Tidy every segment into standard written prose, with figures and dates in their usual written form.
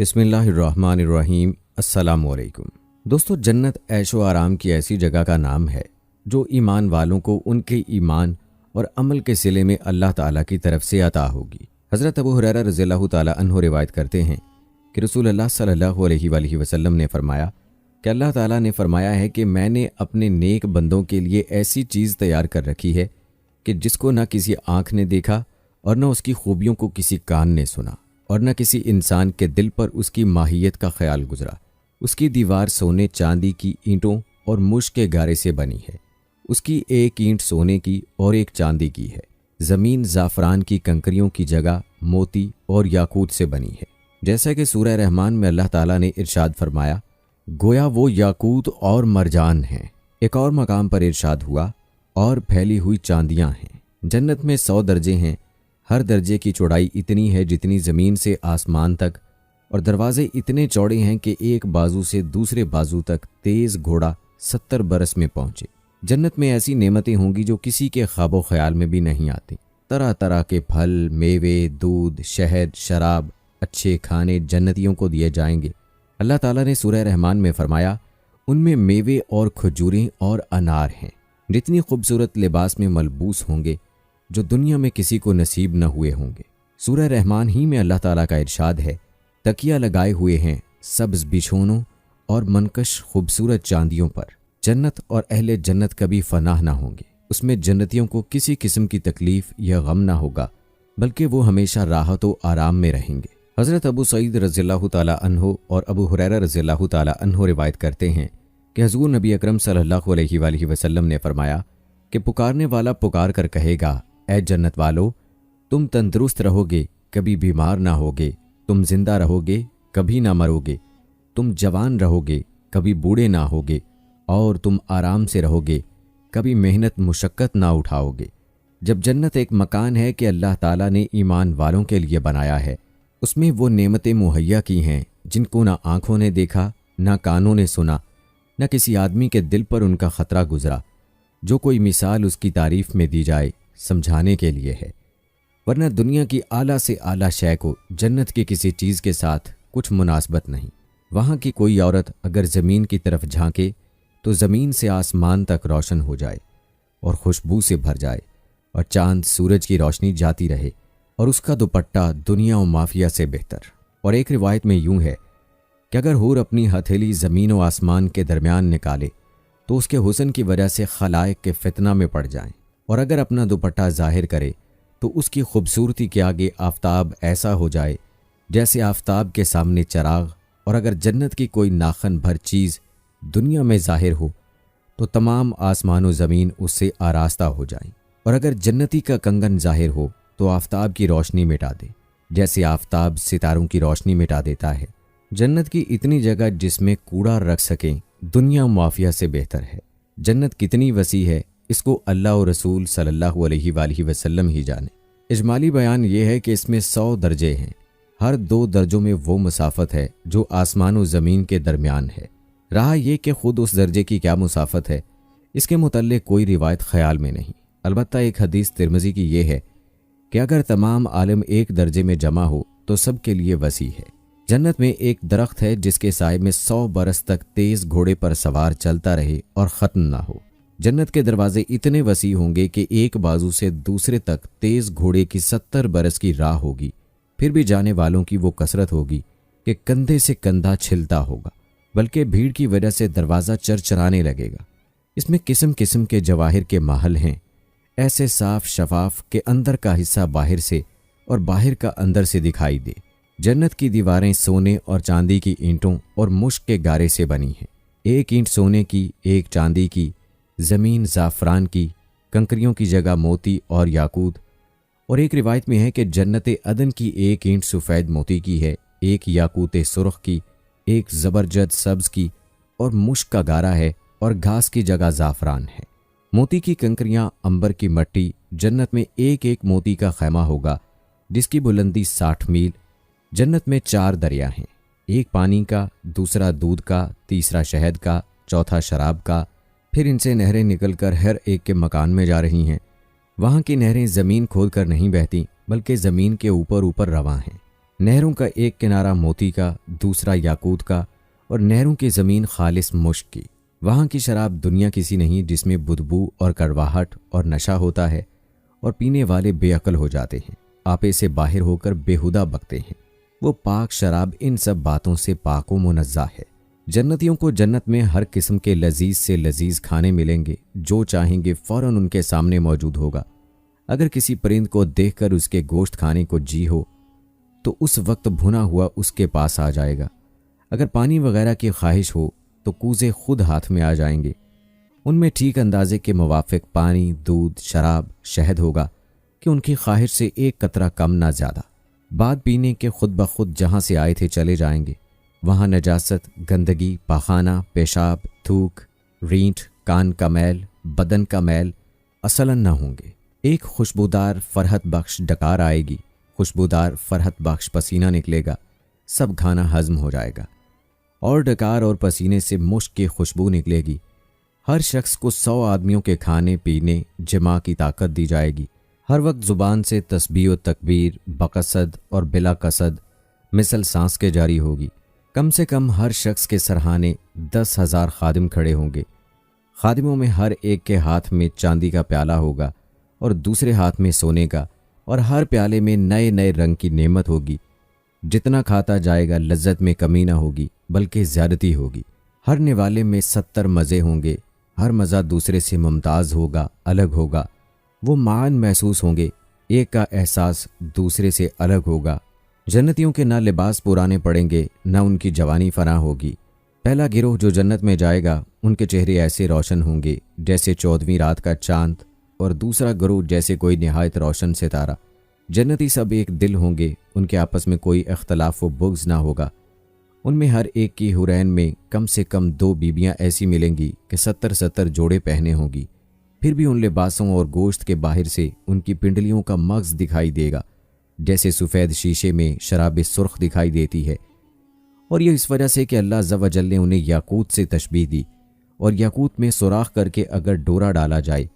بسم اللہ الرحمن الرحیم۔ السلام علیکم دوستو، جنت عیش و آرام کی ایسی جگہ کا نام ہے جو ایمان والوں کو ان کے ایمان اور عمل کے صلے میں اللہ تعالیٰ کی طرف سے عطا ہوگی۔ حضرت ابو ہریرہ رضی اللہ تعالیٰ عنہ روایت کرتے ہیں کہ رسول اللہ صلی اللہ علیہ وآلہ وسلم نے فرمایا کہ اللہ تعالیٰ نے فرمایا ہے کہ میں نے اپنے نیک بندوں کے لیے ایسی چیز تیار کر رکھی ہے کہ جس کو نہ کسی آنکھ نے دیکھا اور نہ اس کی خوبیوں کو کسی کان نے سنا اور نہ کسی انسان کے دل پر اس کی ماہیت کا خیال گزرا۔ اس کی دیوار سونے چاندی کی اینٹوں اور مشک کے گارے سے بنی ہے۔ اس کی ایک اینٹ سونے کی اور ایک چاندی کی ہے۔ زمین زعفران کی کنکریوں کی جگہ موتی اور یاقوت سے بنی ہے۔ جیسا کہ سورہ رحمان میں اللہ تعالیٰ نے ارشاد فرمایا، گویا وہ یاقوت اور مرجان ہیں۔ ایک اور مقام پر ارشاد ہوا، اور پھیلی ہوئی چاندیاں ہیں۔ جنت میں 100 درجے ہیں، ہر درجے کی چوڑائی اتنی ہے جتنی زمین سے آسمان تک، اور دروازے اتنے چوڑے ہیں کہ ایک بازو سے دوسرے بازو تک تیز گھوڑا 70 برس میں پہنچے۔ جنت میں ایسی نعمتیں ہوں گی جو کسی کے خواب و خیال میں بھی نہیں آتی۔ طرح طرح کے پھل، میوے، دودھ، شہد، شراب، اچھے کھانے جنتیوں کو دیے جائیں گے۔ اللہ تعالیٰ نے سورہ رحمان میں فرمایا، ان میں میوے اور کھجوریں اور انار ہیں، جتنی خوبصورت لباس میں ملبوس ہوں گے جو دنیا میں کسی کو نصیب نہ ہوئے ہوں گے۔ سورہ رحمان ہی میں اللہ تعالیٰ کا ارشاد ہے، تکیہ لگائے ہوئے ہیں سبز بچھونوں اور منکش خوبصورت چاندیوں پر۔ جنت اور اہل جنت کبھی فنا نہ ہوں گے۔ اس میں جنتیوں کو کسی قسم کی تکلیف یا غم نہ ہوگا، بلکہ وہ ہمیشہ راحت و آرام میں رہیں گے۔ حضرت ابو سعید رضی اللہ تعالیٰ عنہ اور ابو ہریرہ رضی اللہ تعالیٰ عنہ روایت کرتے ہیں کہ حضور نبی اکرم صلی اللہ علیہ وآلہ وسلم نے فرمایا کہ پکارنے والا پکار کر کہے گا، اے جنت والو، تم تندرست رہو گے، کبھی بیمار نہ ہوگے، تم زندہ رہو گے، کبھی نہ مرو گے، تم جوان رہو گے، کبھی بوڑھے نہ ہوگے، اور تم آرام سے رہو گے، کبھی محنت مشقت نہ اٹھاؤ گے۔ جب جنت ایک مکان ہے کہ اللہ تعالیٰ نے ایمان والوں کے لیے بنایا ہے، اس میں وہ نعمتیں مہیا کی ہیں جن کو نہ آنکھوں نے دیکھا، نہ کانوں نے سنا، نہ کسی آدمی کے دل پر ان کا خطرہ گزرا۔ جو کوئی مثال اس کی تعریف میں دی جائے سمجھانے کے لیے ہے، ورنہ دنیا کی اعلیٰ سے اعلیٰ شے کو جنت کی کسی چیز کے ساتھ کچھ مناسبت نہیں۔ وہاں کی کوئی عورت اگر زمین کی طرف جھانکے تو زمین سے آسمان تک روشن ہو جائے اور خوشبو سے بھر جائے، اور چاند سورج کی روشنی جاتی رہے، اور اس کا دوپٹہ دنیا و مافیہ سے بہتر۔ اور ایک روایت میں یوں ہے کہ اگر حور اپنی ہتھیلی زمین و آسمان کے درمیان نکالے تو اس کے حسن کی وجہ سے خلائق کے فتنہ میں پڑ جائیں، اور اگر اپنا دوپٹہ ظاہر کرے تو اس کی خوبصورتی کے آگے آفتاب ایسا ہو جائے جیسے آفتاب کے سامنے چراغ۔ اور اگر جنت کی کوئی ناخن بھر چیز دنیا میں ظاہر ہو تو تمام آسمان و زمین اس سے آراستہ ہو جائیں، اور اگر جنتی کا کنگن ظاہر ہو تو آفتاب کی روشنی مٹا دے جیسے آفتاب ستاروں کی روشنی مٹا دیتا ہے۔ جنت کی اتنی جگہ جس میں کوڑا رکھ سکیں دنیا معافیہ سے بہتر ہے۔ جنت کتنی وسیع ہے اس کو اللہ و رسول صلی اللہ علیہ وآلہ وسلم ہی جانے۔ اجمالی بیان یہ ہے کہ اس میں 100 درجے ہیں، ہر 2 درجوں میں وہ مسافت ہے جو آسمان و زمین کے درمیان ہے۔ رہا یہ کہ خود اس درجے کی کیا مسافت ہے، اس کے متعلق کوئی روایت خیال میں نہیں۔ البتہ ایک حدیث ترمذی کی یہ ہے کہ اگر تمام عالم ایک درجے میں جمع ہو تو سب کے لیے وسیع ہے۔ جنت میں ایک درخت ہے جس کے سائے میں 100 برس تک تیز گھوڑے پر سوار چلتا رہے اور ختم نہ ہو۔ جنت کے دروازے اتنے وسیع ہوں گے کہ ایک بازو سے دوسرے تک تیز گھوڑے کی 70 برس کی راہ ہوگی، پھر بھی جانے والوں کی وہ کثرت ہوگی کہ کندھے سے کندھا چھلتا ہوگا، بلکہ بھیڑ کی وجہ سے دروازہ چرچرانے لگے گا۔ اس میں قسم قسم کے جواہر کے محل ہیں، ایسے صاف شفاف کہ اندر کا حصہ باہر سے اور باہر کا اندر سے دکھائی دے۔ جنت کی دیواریں سونے اور چاندی کی اینٹوں اور مشک کے گارے سے بنی ہیں، ایک اینٹ سونے کی، ایک چاندی کی، زمین زعفران کی، کنکریوں کی جگہ موتی اور یاقوت۔ اور ایک روایت میں ہے کہ جنت عدن کی ایک اینٹ سفید موتی کی ہے، ایک یاقوت سرخ کی، ایک زبرجد سبز کی، اور مشک کا گارا ہے، اور گھاس کی جگہ زعفران ہے۔ موتی کی کنکریاں، عنبر کی مٹی۔ جنت میں ایک ایک موتی کا خیمہ ہوگا جس کی بلندی 60 میل۔ جنت میں 4 دریا ہیں، ایک پانی کا، دوسرا دودھ کا، تیسرا شہد کا، چوتھا شراب کا۔ پھر ان سے نہریں نکل کر ہر ایک کے مکان میں جا رہی ہیں۔ وہاں کی نہریں زمین کھود کر نہیں بہتی بلکہ زمین کے اوپر رواں ہیں۔ نہروں کا ایک کنارہ موتی کا، دوسرا یاقوت کا، اور نہروں کی زمین خالص مشک کی۔ وہاں کی شراب دنیا کی سی نہیں جس میں بدبو اور کڑواہٹ اور نشہ ہوتا ہے اور پینے والے بے عقل ہو جاتے ہیں، آپے سے باہر ہو کر بےہودہ بکتے ہیں۔ وہ پاک شراب ان سب باتوں سے پاک و منزہ ہے۔ جنتیوں کو جنت میں ہر قسم کے لذیذ سے لذیذ کھانے ملیں گے، جو چاہیں گے فوراً ان کے سامنے موجود ہوگا۔ اگر کسی پرند کو دیکھ کر اس کے گوشت کھانے کو جی ہو تو اس وقت بھنا ہوا اس کے پاس آ جائے گا۔ اگر پانی وغیرہ کی خواہش ہو تو کوزے خود ہاتھ میں آ جائیں گے۔ ان میں ٹھیک اندازے کے موافق پانی، دودھ، شراب، شہد ہوگا کہ ان کی خواہش سے ایک قطرہ کم نہ زیادہ۔ بعد پینے کے خود بخود جہاں سے آئے تھے چلے جائیں گے۔ وہاں نجاست، گندگی، پاخانہ، پیشاب، تھوک، رینٹ، کان کا میل، بدن کا میل اصلاً نہ ہوں گے۔ ایک خوشبودار فرحت بخش ڈکار آئے گی، خوشبودار فرحت بخش پسینہ نکلے گا، سب کھانا ہضم ہو جائے گا، اور ڈکار اور پسینے سے مشک کی خوشبو نکلے گی۔ ہر شخص کو 100 آدمیوں کے کھانے پینے جمع کی طاقت دی جائے گی۔ ہر وقت زبان سے تسبیح و تکبیر بقصد اور بلا قصد مثل سانس کے جاری ہوگی۔ کم سے کم ہر شخص کے سرہانے 10,000 خادم کھڑے ہوں گے۔ خادموں میں ہر ایک کے ہاتھ میں چاندی کا پیالہ ہوگا اور دوسرے ہاتھ میں سونے کا، اور ہر پیالے میں نئے نئے رنگ کی نعمت ہوگی۔ جتنا کھاتا جائے گا لذت میں کمی نہ ہوگی بلکہ زیادتی ہوگی۔ ہر نوالے میں 70 مزے ہوں گے، ہر مزہ دوسرے سے ممتاز ہوگا، الگ ہوگا۔ وہ معان محسوس ہوں گے، ایک کا احساس دوسرے سے الگ ہوگا۔ جنتیوں کے نہ لباس پرانے پڑیں گے، نہ ان کی جوانی فنا ہوگی۔ پہلا گروہ جو جنت میں جائے گا ان کے چہرے ایسے روشن ہوں گے جیسے 14ویں رات کا چاند، اور دوسرا گروہ جیسے کوئی نہایت روشن ستارہ۔ جنتی سب ایک دل ہوں گے، ان کے آپس میں کوئی اختلاف و بغض نہ ہوگا۔ ان میں ہر ایک کی حورین میں کم سے کم 2 بیویاں ایسی ملیں گی کہ 70 جوڑے پہنے ہوں گی۔ پھر بھی ان لباسوں اور گوشت کے باہر سے ان کی پنڈلیوں کا مغز دکھائی دے گا، جیسے سفید شیشے میں شراب سرخ دکھائی دیتی ہے۔ اور یہ اس وجہ سے کہ اللہ عز و جل نے انہیں یاقوت سے تشبیہ دی، اور یاقوت میں سوراخ کر کے اگر ڈورا ڈالا جائے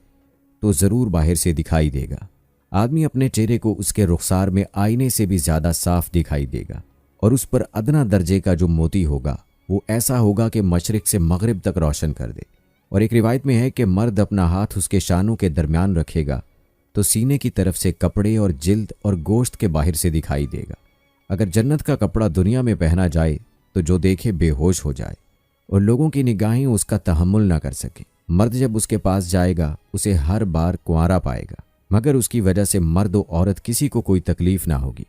تو ضرور باہر سے دکھائی دے گا۔ آدمی اپنے چہرے کو اس کے رخسار میں آئینے سے بھی زیادہ صاف دکھائی دے گا، اور اس پر ادنا درجے کا جو موتی ہوگا وہ ایسا ہوگا کہ مشرق سے مغرب تک روشن کر دے۔ اور ایک روایت میں ہے کہ مرد اپنا ہاتھ اس کے شانوں کے درمیان رکھے گا تو سینے کی طرف سے کپڑے اور جلد اور گوشت کے باہر سے دکھائی دے گا۔ اگر جنت کا کپڑا دنیا میں پہنا جائے تو جو دیکھے بے ہوش ہو جائے، اور لوگوں کی نگاہیں اس کا تحمل نہ کر سکیں۔ مرد جب اس کے پاس جائے گا اسے ہر بار کنوارا پائے گا، مگر اس کی وجہ سے مرد و عورت کسی کو کوئی تکلیف نہ ہوگی۔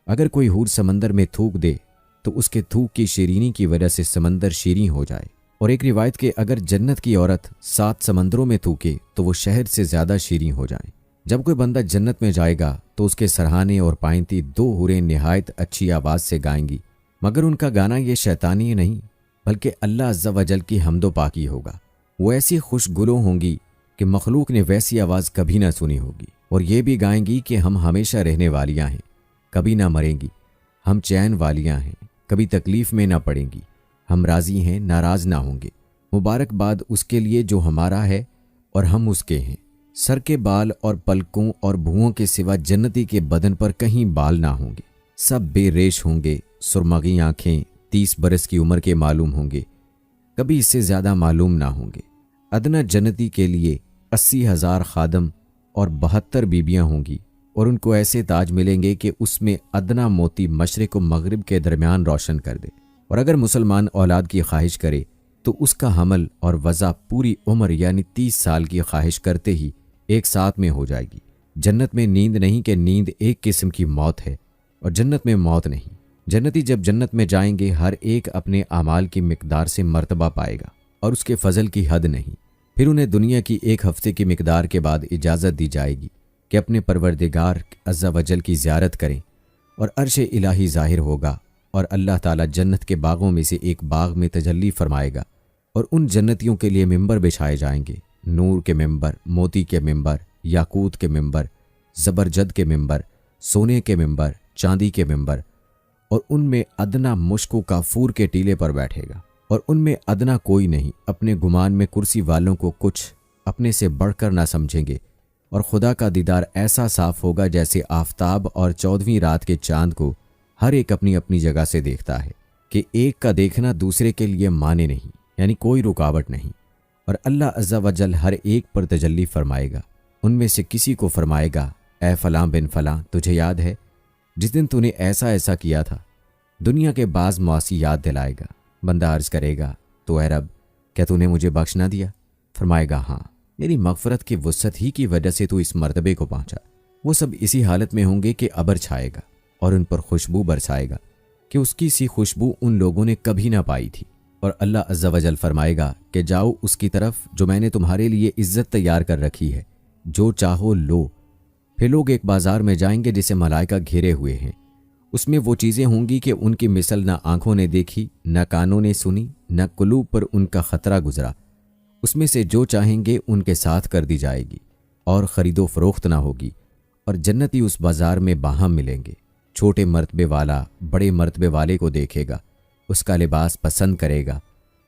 اگر کوئی حور سمندر میں تھوک دے تو اس کے تھوک کی شیرینی کی وجہ سے سمندر شیریں ہو جائے۔ اور ایک روایت کہ اگر جنت کی عورت 7 سمندروں میں تھوکے تو وہ شہد سے زیادہ شیریں ہو جائیں۔ جب کوئی بندہ جنت میں جائے گا تو اس کے سرہانے اور پائنتی 2 حوریں نہایت اچھی آواز سے گائیں گی، مگر ان کا گانا یہ شیطانی نہیں بلکہ اللہ عز و جل کی حمد و پاکی ہوگا۔ وہ ایسی خوش گلوں ہوں گی کہ مخلوق نے ویسی آواز کبھی نہ سنی ہوگی، اور یہ بھی گائیں گی کہ ہم ہمیشہ رہنے والیاں ہیں، کبھی نہ مریں گی، ہم چین والیاں ہیں، کبھی تکلیف میں نہ پڑیں گی، ہم راضی ہیں، ناراض نہ ہوں گے۔ مبارک باد اس کے لیے جو ہمارا ہے اور ہم اس کے ہیں۔ سر کے بال اور پلکوں اور بھوؤں کے سوا جنتی کے بدن پر کہیں بال نہ ہوں گے، سب بے ریش ہوں گے، سرمغی آنکھیں، 30 برس کی عمر کے معلوم ہوں گے، کبھی اس سے زیادہ معلوم نہ ہوں گے۔ ادنا جنتی کے لیے 80,000 خادم اور 72 بیبیاں ہوں گی، اور ان کو ایسے تاج ملیں گے کہ اس میں ادنا موتی مشرق و مغرب کے درمیان روشن کر دے۔ اور اگر مسلمان اولاد کی خواہش کرے تو اس کا حمل اور وضع پوری عمر یعنی 30 سال کی خواہش کرتے ہی ایک ساتھ میں ہو جائے گی۔ جنت میں نیند نہیں کہ نیند ایک قسم کی موت ہے، اور جنت میں موت نہیں۔ جنتی جب جنت میں جائیں گے ہر ایک اپنے اعمال کی مقدار سے مرتبہ پائے گا، اور اس کے فضل کی حد نہیں۔ پھر انہیں دنیا کی 1 ہفتے کی مقدار کے بعد اجازت دی جائے گی کہ اپنے پروردگار عز و جل کی زیارت کریں، اور عرش الہی ظاہر ہوگا، اور اللہ تعالیٰ جنت کے باغوں میں سے ایک باغ میں تجلی فرمائے گا، اور ان جنتیوں کے لیے ممبر بچھائے جائیں گے، نور کے ممبر، موتی کے ممبر، یاقوت کے ممبر، زبرجد کے ممبر، سونے کے ممبر، چاندی کے ممبر، اور ان میں ادنا مشک و کافور کے ٹیلے پر بیٹھے گا، اور ان میں ادنا کوئی نہیں اپنے گمان میں کرسی والوں کو کچھ اپنے سے بڑھ کر نہ سمجھیں گے، اور خدا کا دیدار ایسا صاف ہوگا جیسے آفتاب اور 14ویں رات کے چاند کو ہر ایک اپنی اپنی جگہ سے دیکھتا ہے کہ ایک کا دیکھنا دوسرے کے لیے مانے نہیں، یعنی کوئی رکاوٹ نہیں، اور اللہ عز و جل ہر ایک پر تجلی فرمائے گا۔ ان میں سے کسی کو فرمائے گا، اے فلاں بن فلاں، تجھے یاد ہے جس دن تو نے ایسا ایسا کیا تھا؟ دنیا کے بعض معاصی یاد دلائے گا۔ بندہ عرض کرے گا، تو اے رب کیا تو نے مجھے بخش نہ دیا؟ فرمائے گا، ہاں، میری مغفرت کی وسعت ہی کی وجہ سے تو اس مرتبے کو پہنچا۔ وہ سب اسی حالت میں ہوں گے کہ ابر چھائے گا اور ان پر خوشبو برسائے گا کہ اس کی سی خوشبو ان لوگوں نے کبھی نہ پائی تھی، اور اللہ عز و جل فرمائے گا کہ جاؤ اس کی طرف جو میں نے تمہارے لیے عزت تیار کر رکھی ہے، جو چاہو لو۔ پھر لوگ ایک بازار میں جائیں گے جسے ملائکہ گھیرے ہوئے ہیں، اس میں وہ چیزیں ہوں گی کہ ان کی مثل نہ آنکھوں نے دیکھی، نہ کانوں نے سنی، نہ قلوب پر ان کا خطرہ گزرا۔ اس میں سے جو چاہیں گے ان کے ساتھ کر دی جائے گی، اور خرید و فروخت نہ ہوگی، اور جنتی اس بازار میں باہم ملیں گے۔ چھوٹے مرتبے والا بڑے مرتبے والے کو دیکھے گا، اس کا لباس پسند کرے گا،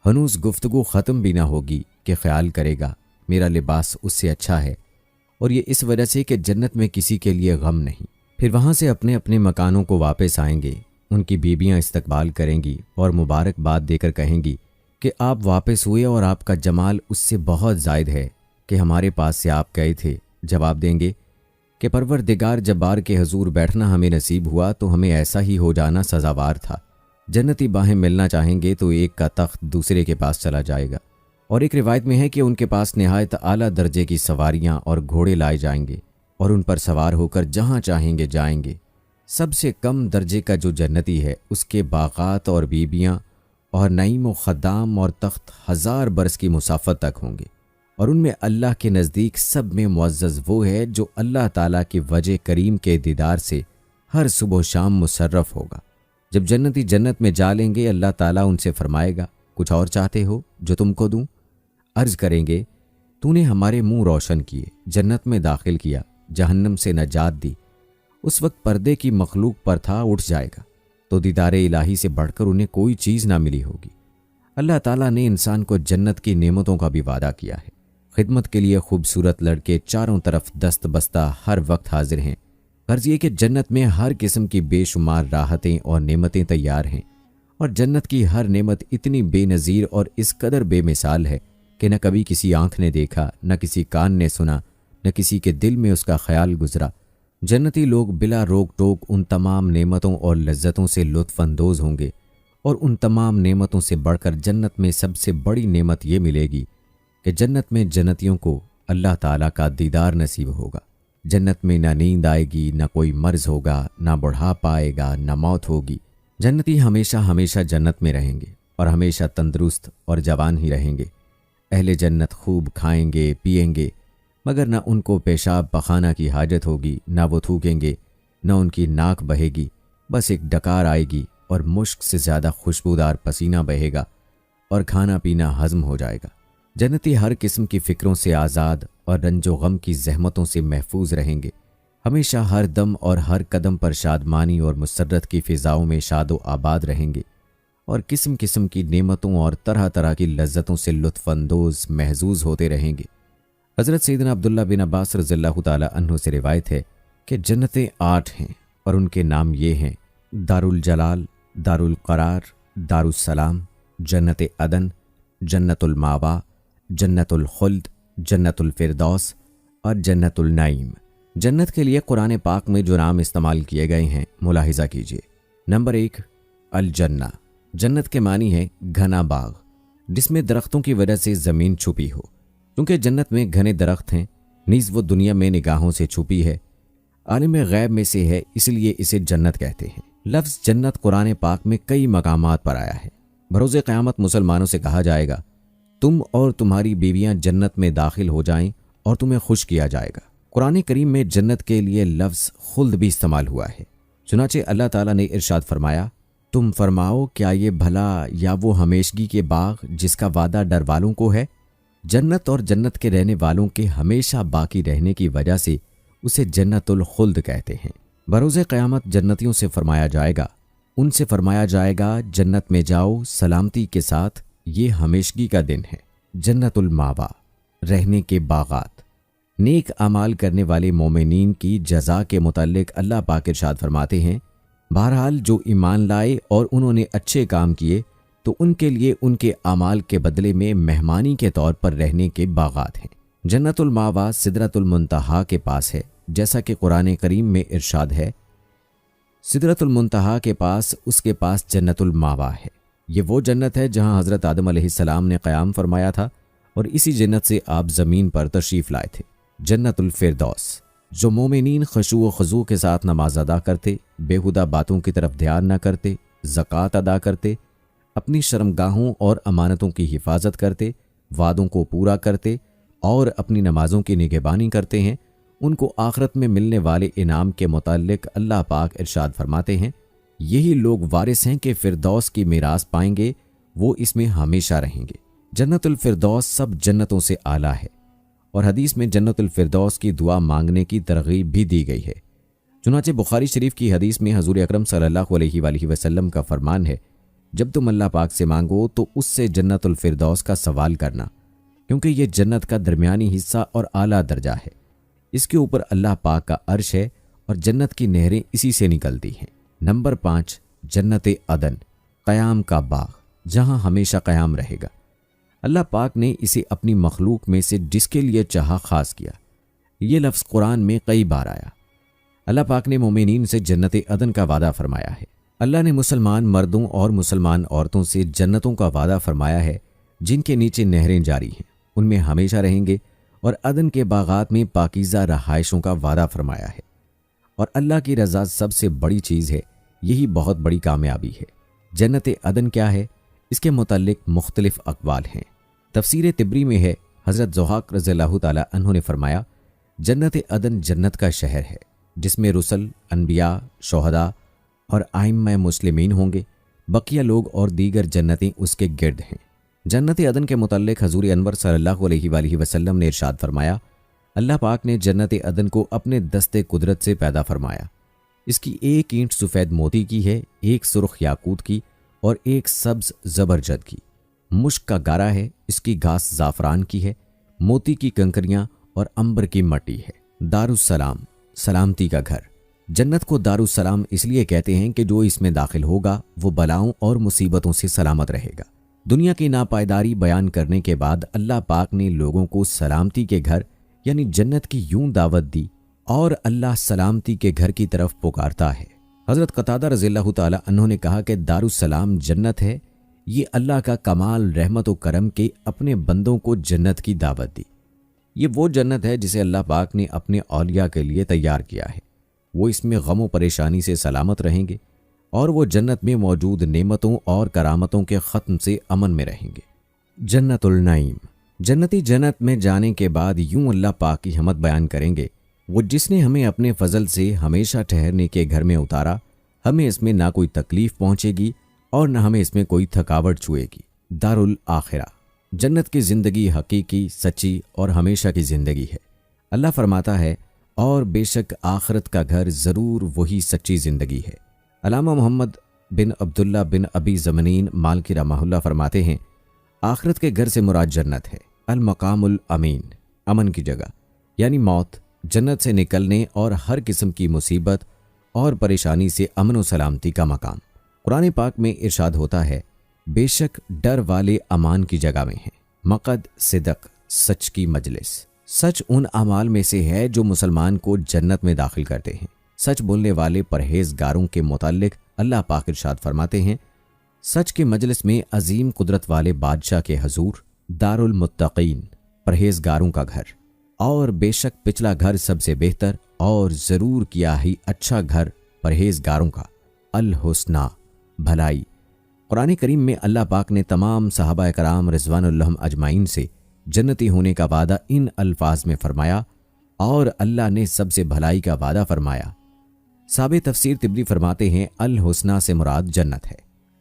ہنوز گفتگو ختم بھی نہ ہوگی کہ خیال کرے گا میرا لباس اس سے اچھا ہے، اور یہ اس وجہ سے کہ جنت میں کسی کے لیے غم نہیں۔ پھر وہاں سے اپنے اپنے مکانوں کو واپس آئیں گے، ان کی بیویاں استقبال کریں گی اور مبارکباد دے کر کہیں گی کہ آپ واپس ہوئے اور آپ کا جمال اس سے بہت زائد ہے کہ ہمارے پاس سے آپ گئے تھے۔ جواب دیں گے کہ پروردگار جبار کے حضور بیٹھنا ہمیں نصیب ہوا تو ہمیں ایسا ہی ہو جانا سزاوار تھا۔ جنتی باہیں ملنا چاہیں گے تو ایک کا تخت دوسرے کے پاس چلا جائے گا، اور ایک روایت میں ہے کہ ان کے پاس نہایت اعلیٰ درجے کی سواریاں اور گھوڑے لائے جائیں گے، اور ان پر سوار ہو کر جہاں چاہیں گے جائیں گے۔ سب سے کم درجے کا جو جنتی ہے اس کے باغات اور بیبیاں اور نعیم و خدام اور تخت 1000 برس کی مسافت تک ہوں گے، اور ان میں اللہ کے نزدیک سب میں معزز وہ ہے جو اللہ تعالیٰ کی وجہ کریم کے دیدار سے ہر صبح و شام مصرف ہوگا۔ جب جنتی جنت میں جا لیں گے، اللہ تعالیٰ ان سے فرمائے گا، کچھ اور چاہتے ہو جو تم کو دوں؟ عرض کریں گے، تو نے ہمارے منہ روشن کیے، جنت میں داخل کیا، جہنم سے نجات دی۔ اس وقت پردے کی مخلوق پر تھا، اٹھ جائے گا تو دیدار الہی سے بڑھ کر انہیں کوئی چیز نہ ملی ہوگی۔ اللہ تعالیٰ نے انسان کو جنت کی نعمتوں کا بھی وعدہ کیا ہے۔ خدمت کے لیے خوبصورت لڑکے چاروں طرف دست بستہ ہر وقت حاضر ہیں۔ غرض یہ کہ جنت میں ہر قسم کی بے شمار راحتیں اور نعمتیں تیار ہیں، اور جنت کی ہر نعمت اتنی بے نظیر اور اس قدر بے مثال ہے کہ نہ کبھی کسی آنکھ نے دیکھا، نہ کسی کان نے سنا، نہ کسی کے دل میں اس کا خیال گزرا۔ جنتی لوگ بلا روک ٹوک ان تمام نعمتوں اور لذتوں سے لطف اندوز ہوں گے، اور ان تمام نعمتوں سے بڑھ کر جنت میں سب سے بڑی نعمت یہ ملے گی کہ جنت میں جنتیوں کو اللہ تعالیٰ کا دیدار نصیب ہوگا۔ جنت میں نہ نیند آئے گی، نہ کوئی مرض ہوگا، نہ بڑھاپا آئے گا، نہ موت ہوگی۔ جنتی ہمیشہ ہمیشہ جنت میں رہیں گے اور ہمیشہ تندرست اور جوان ہی رہیں گے۔ اہل جنت خوب کھائیں گے، پیئیں گے، مگر نہ ان کو پیشاب پخانہ کی حاجت ہوگی، نہ وہ تھوکیں گے، نہ ان کی ناک بہے گی، بس ایک ڈکار آئے گی اور مشک سے زیادہ خوشبودار پسینہ بہے گا، اور کھانا پینا ہضم ہو جائے گا۔ جنتی ہر قسم کی فکروں سے آزاد اور رنج و غم کی زحمتوں سے محفوظ رہیں گے، ہمیشہ ہر دم اور ہر قدم پر شادمانی اور مسرت کی فضاؤں میں شاد و آباد رہیں گے، اور قسم قسم کی نعمتوں اور طرح طرح کی لذتوں سے لطف اندوز محظوظ ہوتے رہیں گے۔ حضرت سیدنا عبداللہ بن عباس رضی اللہ تعالیٰ عنہ سے روایت ہے کہ جنتیں 8 ہیں، اور ان کے نام یہ ہیں: دار الجلال، دار القرار، دار السلام، جنت عدن، جنت الماوا، جنت الخلد، جنت الفردوس اور جنت النعیم۔ جنت کے لیے قرآن پاک میں جو نام استعمال کیے گئے ہیں ملاحظہ کیجیے۔ نمبر 1، الجنہ۔ جنت کے معنی ہے گھنا باغ، جس میں درختوں کی وجہ سے زمین چھپی ہو۔ کیونکہ جنت میں گھنے درخت ہیں، نیز وہ دنیا میں نگاہوں سے چھپی ہے، عالم غیب میں سے ہے، اس لیے اسے جنت کہتے ہیں۔ لفظ جنت قرآن پاک میں کئی مقامات پر آیا ہے۔ بروز قیامت مسلمانوں سے کہا جائے گا، تم اور تمہاری بیویاں جنت میں داخل ہو جائیں اور تمہیں خوش کیا جائے گا۔ قرآن کریم میں جنت کے لیے لفظ خلد بھی استعمال ہوا ہے۔ چنانچہ اللہ تعالیٰ نے ارشاد فرمایا، تم فرماؤ کیا یہ بھلا یا وہ ہمیشگی کے باغ جس کا وعدہ ڈر والوں کو ہے؟ جنت اور جنت کے رہنے والوں کے ہمیشہ باقی رہنے کی وجہ سے اسے جنت الخلد کہتے ہیں۔ بروز قیامت جنتیوں سے فرمایا جائے گا، ان سے فرمایا جائے گا جنت میں جاؤ سلامتی کے ساتھ، یہ ہمیشگی کا دن ہے۔ جنت الماوا، رہنے کے باغات۔ نیک اعمال کرنے والے مومنین کی جزا کے متعلق اللہ پاک ارشاد فرماتے ہیں بہرحال جو ایمان لائے اور انہوں نے اچھے کام کیے تو ان کے لیے ان کے اعمال کے بدلے میں مہمانی کے طور پر رہنے کے باغات ہیں۔ جنت الماوا سدرۃ المنتہا کے پاس ہے، جیسا کہ قرآن کریم میں ارشاد ہے، سدرۃ المنتہا کے پاس اس کے پاس جنت الماوا ہے۔ یہ وہ جنت ہے جہاں حضرت آدم علیہ السلام نے قیام فرمایا تھا اور اسی جنت سے آپ زمین پر تشریف لائے تھے۔ جنت الفردوس، جو مومنین خشوع و خضوع کے ساتھ نماز ادا کرتے، بیہودہ باتوں کی طرف دھیان نہ کرتے، زکوٰۃ ادا کرتے، اپنی شرمگاہوں اور امانتوں کی حفاظت کرتے، وعدوں کو پورا کرتے اور اپنی نمازوں کی نگہبانی کرتے ہیں، ان کو آخرت میں ملنے والے انعام کے متعلق اللہ پاک ارشاد فرماتے ہیں، یہی لوگ وارث ہیں کہ فردوس کی میراث پائیں گے، وہ اس میں ہمیشہ رہیں گے۔ جنت الفردوس سب جنتوں سے اعلیٰ ہے اور حدیث میں جنت الفردوس کی دعا مانگنے کی ترغیب بھی دی گئی ہے۔ چنانچہ بخاری شریف کی حدیث میں حضور اکرم صلی اللہ علیہ وآلہ وسلم کا فرمان ہے، جب تم اللہ پاک سے مانگو تو اس سے جنت الفردوس کا سوال کرنا، کیونکہ یہ جنت کا درمیانی حصہ اور اعلیٰ درجہ ہے۔ اس کے اوپر اللہ پاک کا عرش ہے اور جنت کی نہریں اسی سے نکلتی ہیں۔ نمبر 5، جنت عدن، قیام کا باغ، جہاں ہمیشہ قیام رہے گا۔ اللہ پاک نے اسے اپنی مخلوق میں سے جس کے لیے چاہا خاص کیا۔ یہ لفظ قرآن میں کئی بار آیا۔ اللہ پاک نے مومنین سے جنت عدن کا وعدہ فرمایا ہے۔ اللہ نے مسلمان مردوں اور مسلمان عورتوں سے جنتوں کا وعدہ فرمایا ہے جن کے نیچے نہریں جاری ہیں، ان میں ہمیشہ رہیں گے، اور عدن کے باغات میں پاکیزہ رہائشوں کا وعدہ فرمایا ہے۔ اور اللہ کی رضا سب سے بڑی چیز ہے، یہی بہت بڑی کامیابی ہے۔ جنت عدن کیا ہے؟ اس کے متعلق مختلف اقوال ہیں۔ تفسیر طبری میں ہے، حضرت ضحاک رضی اللہ تعالی عنہ نے فرمایا، جنت عدن جنت کا شہر ہے جس میں رسل، انبیاء، شہداء اور ائمہ مسلمین ہوں گے، بقیہ لوگ اور دیگر جنتیں اس کے گرد ہیں۔ جنت عدن کے متعلق حضور انور صلی اللہ علیہ وآلہ وسلم نے ارشاد فرمایا، اللہ پاک نے جنت عدن کو اپنے دست قدرت سے پیدا فرمایا۔ اس کی ایک اینٹ سفید موتی کی ہے، ایک سرخ یاقوت کی اور ایک سبز زبرجد کی۔ مشک کا گارا ہے، اس کی گھاس زعفران کی ہے، موتی کی کنکریاں اور عنبر کی مٹی ہے۔ دارالسلام، سلامتی کا گھر۔ جنت کو دارالسلام اس لیے کہتے ہیں کہ جو اس میں داخل ہوگا وہ بلاؤں اور مصیبتوں سے سلامت رہے گا۔ دنیا کی ناپائیداری بیان کرنے کے بعد اللہ پاک نے لوگوں کو سلامتی کے گھر یعنی جنت کی یوں دعوت دی، اور اللہ سلامتی کے گھر کی طرف پکارتا ہے۔ حضرت قتادہ رضی اللہ تعالی عنہ نے کہا کہ دارالسلام جنت ہے، یہ اللہ کا کمال رحمت و کرم کے اپنے بندوں کو جنت کی دعوت دی۔ یہ وہ جنت ہے جسے اللہ پاک نے اپنے اولیاء کے لیے تیار کیا ہے۔ وہ اس میں غم و پریشانی سے سلامت رہیں گے اور وہ جنت میں موجود نعمتوں اور کرامتوں کے ختم سے امن میں رہیں گے۔ جنت النعیم، جنتی جنت میں جانے کے بعد یوں اللہ پاک کی حمد بیان کریں گے، وہ جس نے ہمیں اپنے فضل سے ہمیشہ ٹھہرنے کے گھر میں اتارا، ہمیں اس میں نہ کوئی تکلیف پہنچے گی اور نہ ہمیں اس میں کوئی تھکاوٹ چھوئے گی۔ دارالآخرہ، جنت کی زندگی حقیقی، سچی اور ہمیشہ کی زندگی ہے۔ اللہ فرماتا ہے، اور بے شک آخرت کا گھر ضرور وہی سچی زندگی ہے۔ علامہ محمد بن عبداللہ بن ابی زمنین مالکی رحمہ اللہ فرماتے ہیں، آخرت کے گھر سے مراد جنت ہے۔ المقام الامین، امن کی جگہ، یعنی موت، جنت سے نکلنے اور ہر قسم کی مصیبت اور پریشانی سے امن و سلامتی کا مقام۔ قرآن پاک میں ارشاد ہوتا ہے، بے شک ڈر والے امان کی جگہ میں ہیں۔ مقعد صدق، سچ کی مجلس۔ سچ ان اعمال میں سے ہے جو مسلمان کو جنت میں داخل کرتے ہیں۔ سچ بولنے والے پرہیزگاروں کے متعلق اللہ پاک ارشاد فرماتے ہیں، سچ کے مجلس میں عظیم قدرت والے بادشاہ کے حضور، دار المتقین، پرہیزگاروں کا گھر، اور بے شک پچھلا گھر سب سے بہتر اور ضرور کیا ہی اچھا گھر پرہیزگاروں کا، الحسنہ، بھلائی۔ قرآن کریم میں اللہ پاک نے تمام صحابہ کرام رضوان اللہ اجمعین سے جنتی ہونے کا وعدہ ان الفاظ میں فرمایا، اور اللہ نے سب سے بھلائی کا وعدہ فرمایا۔ صاحب تفسیر طبری فرماتے ہیں، الحسنہ سے مراد جنت ہے۔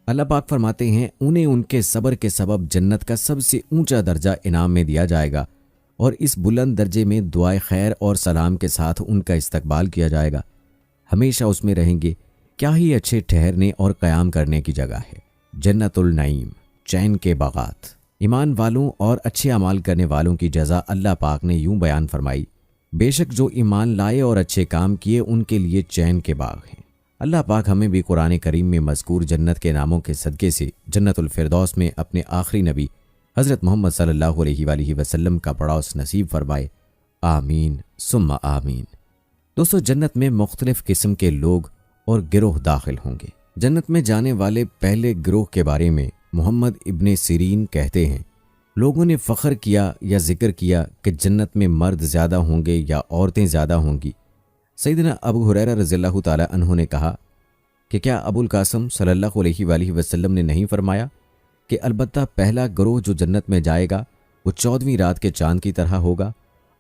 اللہ پاک فرماتے ہیں، انہیں ان کے صبر کے سبب جنت کا سب سے اونچا درجہ انعام میں دیا جائے گا، اور اس بلند درجے میں دعائے خیر اور سلام کے ساتھ ان کا استقبال کیا جائے گا۔ ہمیشہ اس میں رہیں گے، کیا ہی اچھے ٹھہرنے اور قیام کرنے کی جگہ ہے۔ جنت النعیم، چین کے باغات۔ ایمان والوں اور اچھے اعمال کرنے والوں کی جزا اللہ پاک نے یوں بیان فرمائی، بے شک جو ایمان لائے اور اچھے کام کیے ان کے لیے چین کے باغ ہیں۔ اللہ پاک ہمیں بھی قرآن کریم میں مذکور جنت کے ناموں کے صدقے سے جنت الفردوس میں اپنے آخری نبی حضرت محمد صلی اللہ علیہ وآلہ وسلم کا پڑاؤ نصیب فرمائے، آمین ثم آمین۔ دوستو، جنت میں مختلف قسم کے لوگ اور گروہ داخل ہوں گے۔ جنت میں جانے والے پہلے گروہ کے بارے میں محمد ابن سیرین کہتے ہیں، لوگوں نے فخر کیا یا ذکر کیا کہ جنت میں مرد زیادہ ہوں گے یا عورتیں زیادہ ہوں گی۔ سیدنا ابو ہریرہ رضی اللہ تعالی عنہ نے کہا کہ کیا ابو القاسم صلی اللہ علیہ وآلہ وسلم نے نہیں فرمایا کہ البتہ پہلا گروہ جو جنت میں جائے گا وہ 14ویں رات کے چاند کی طرح ہوگا،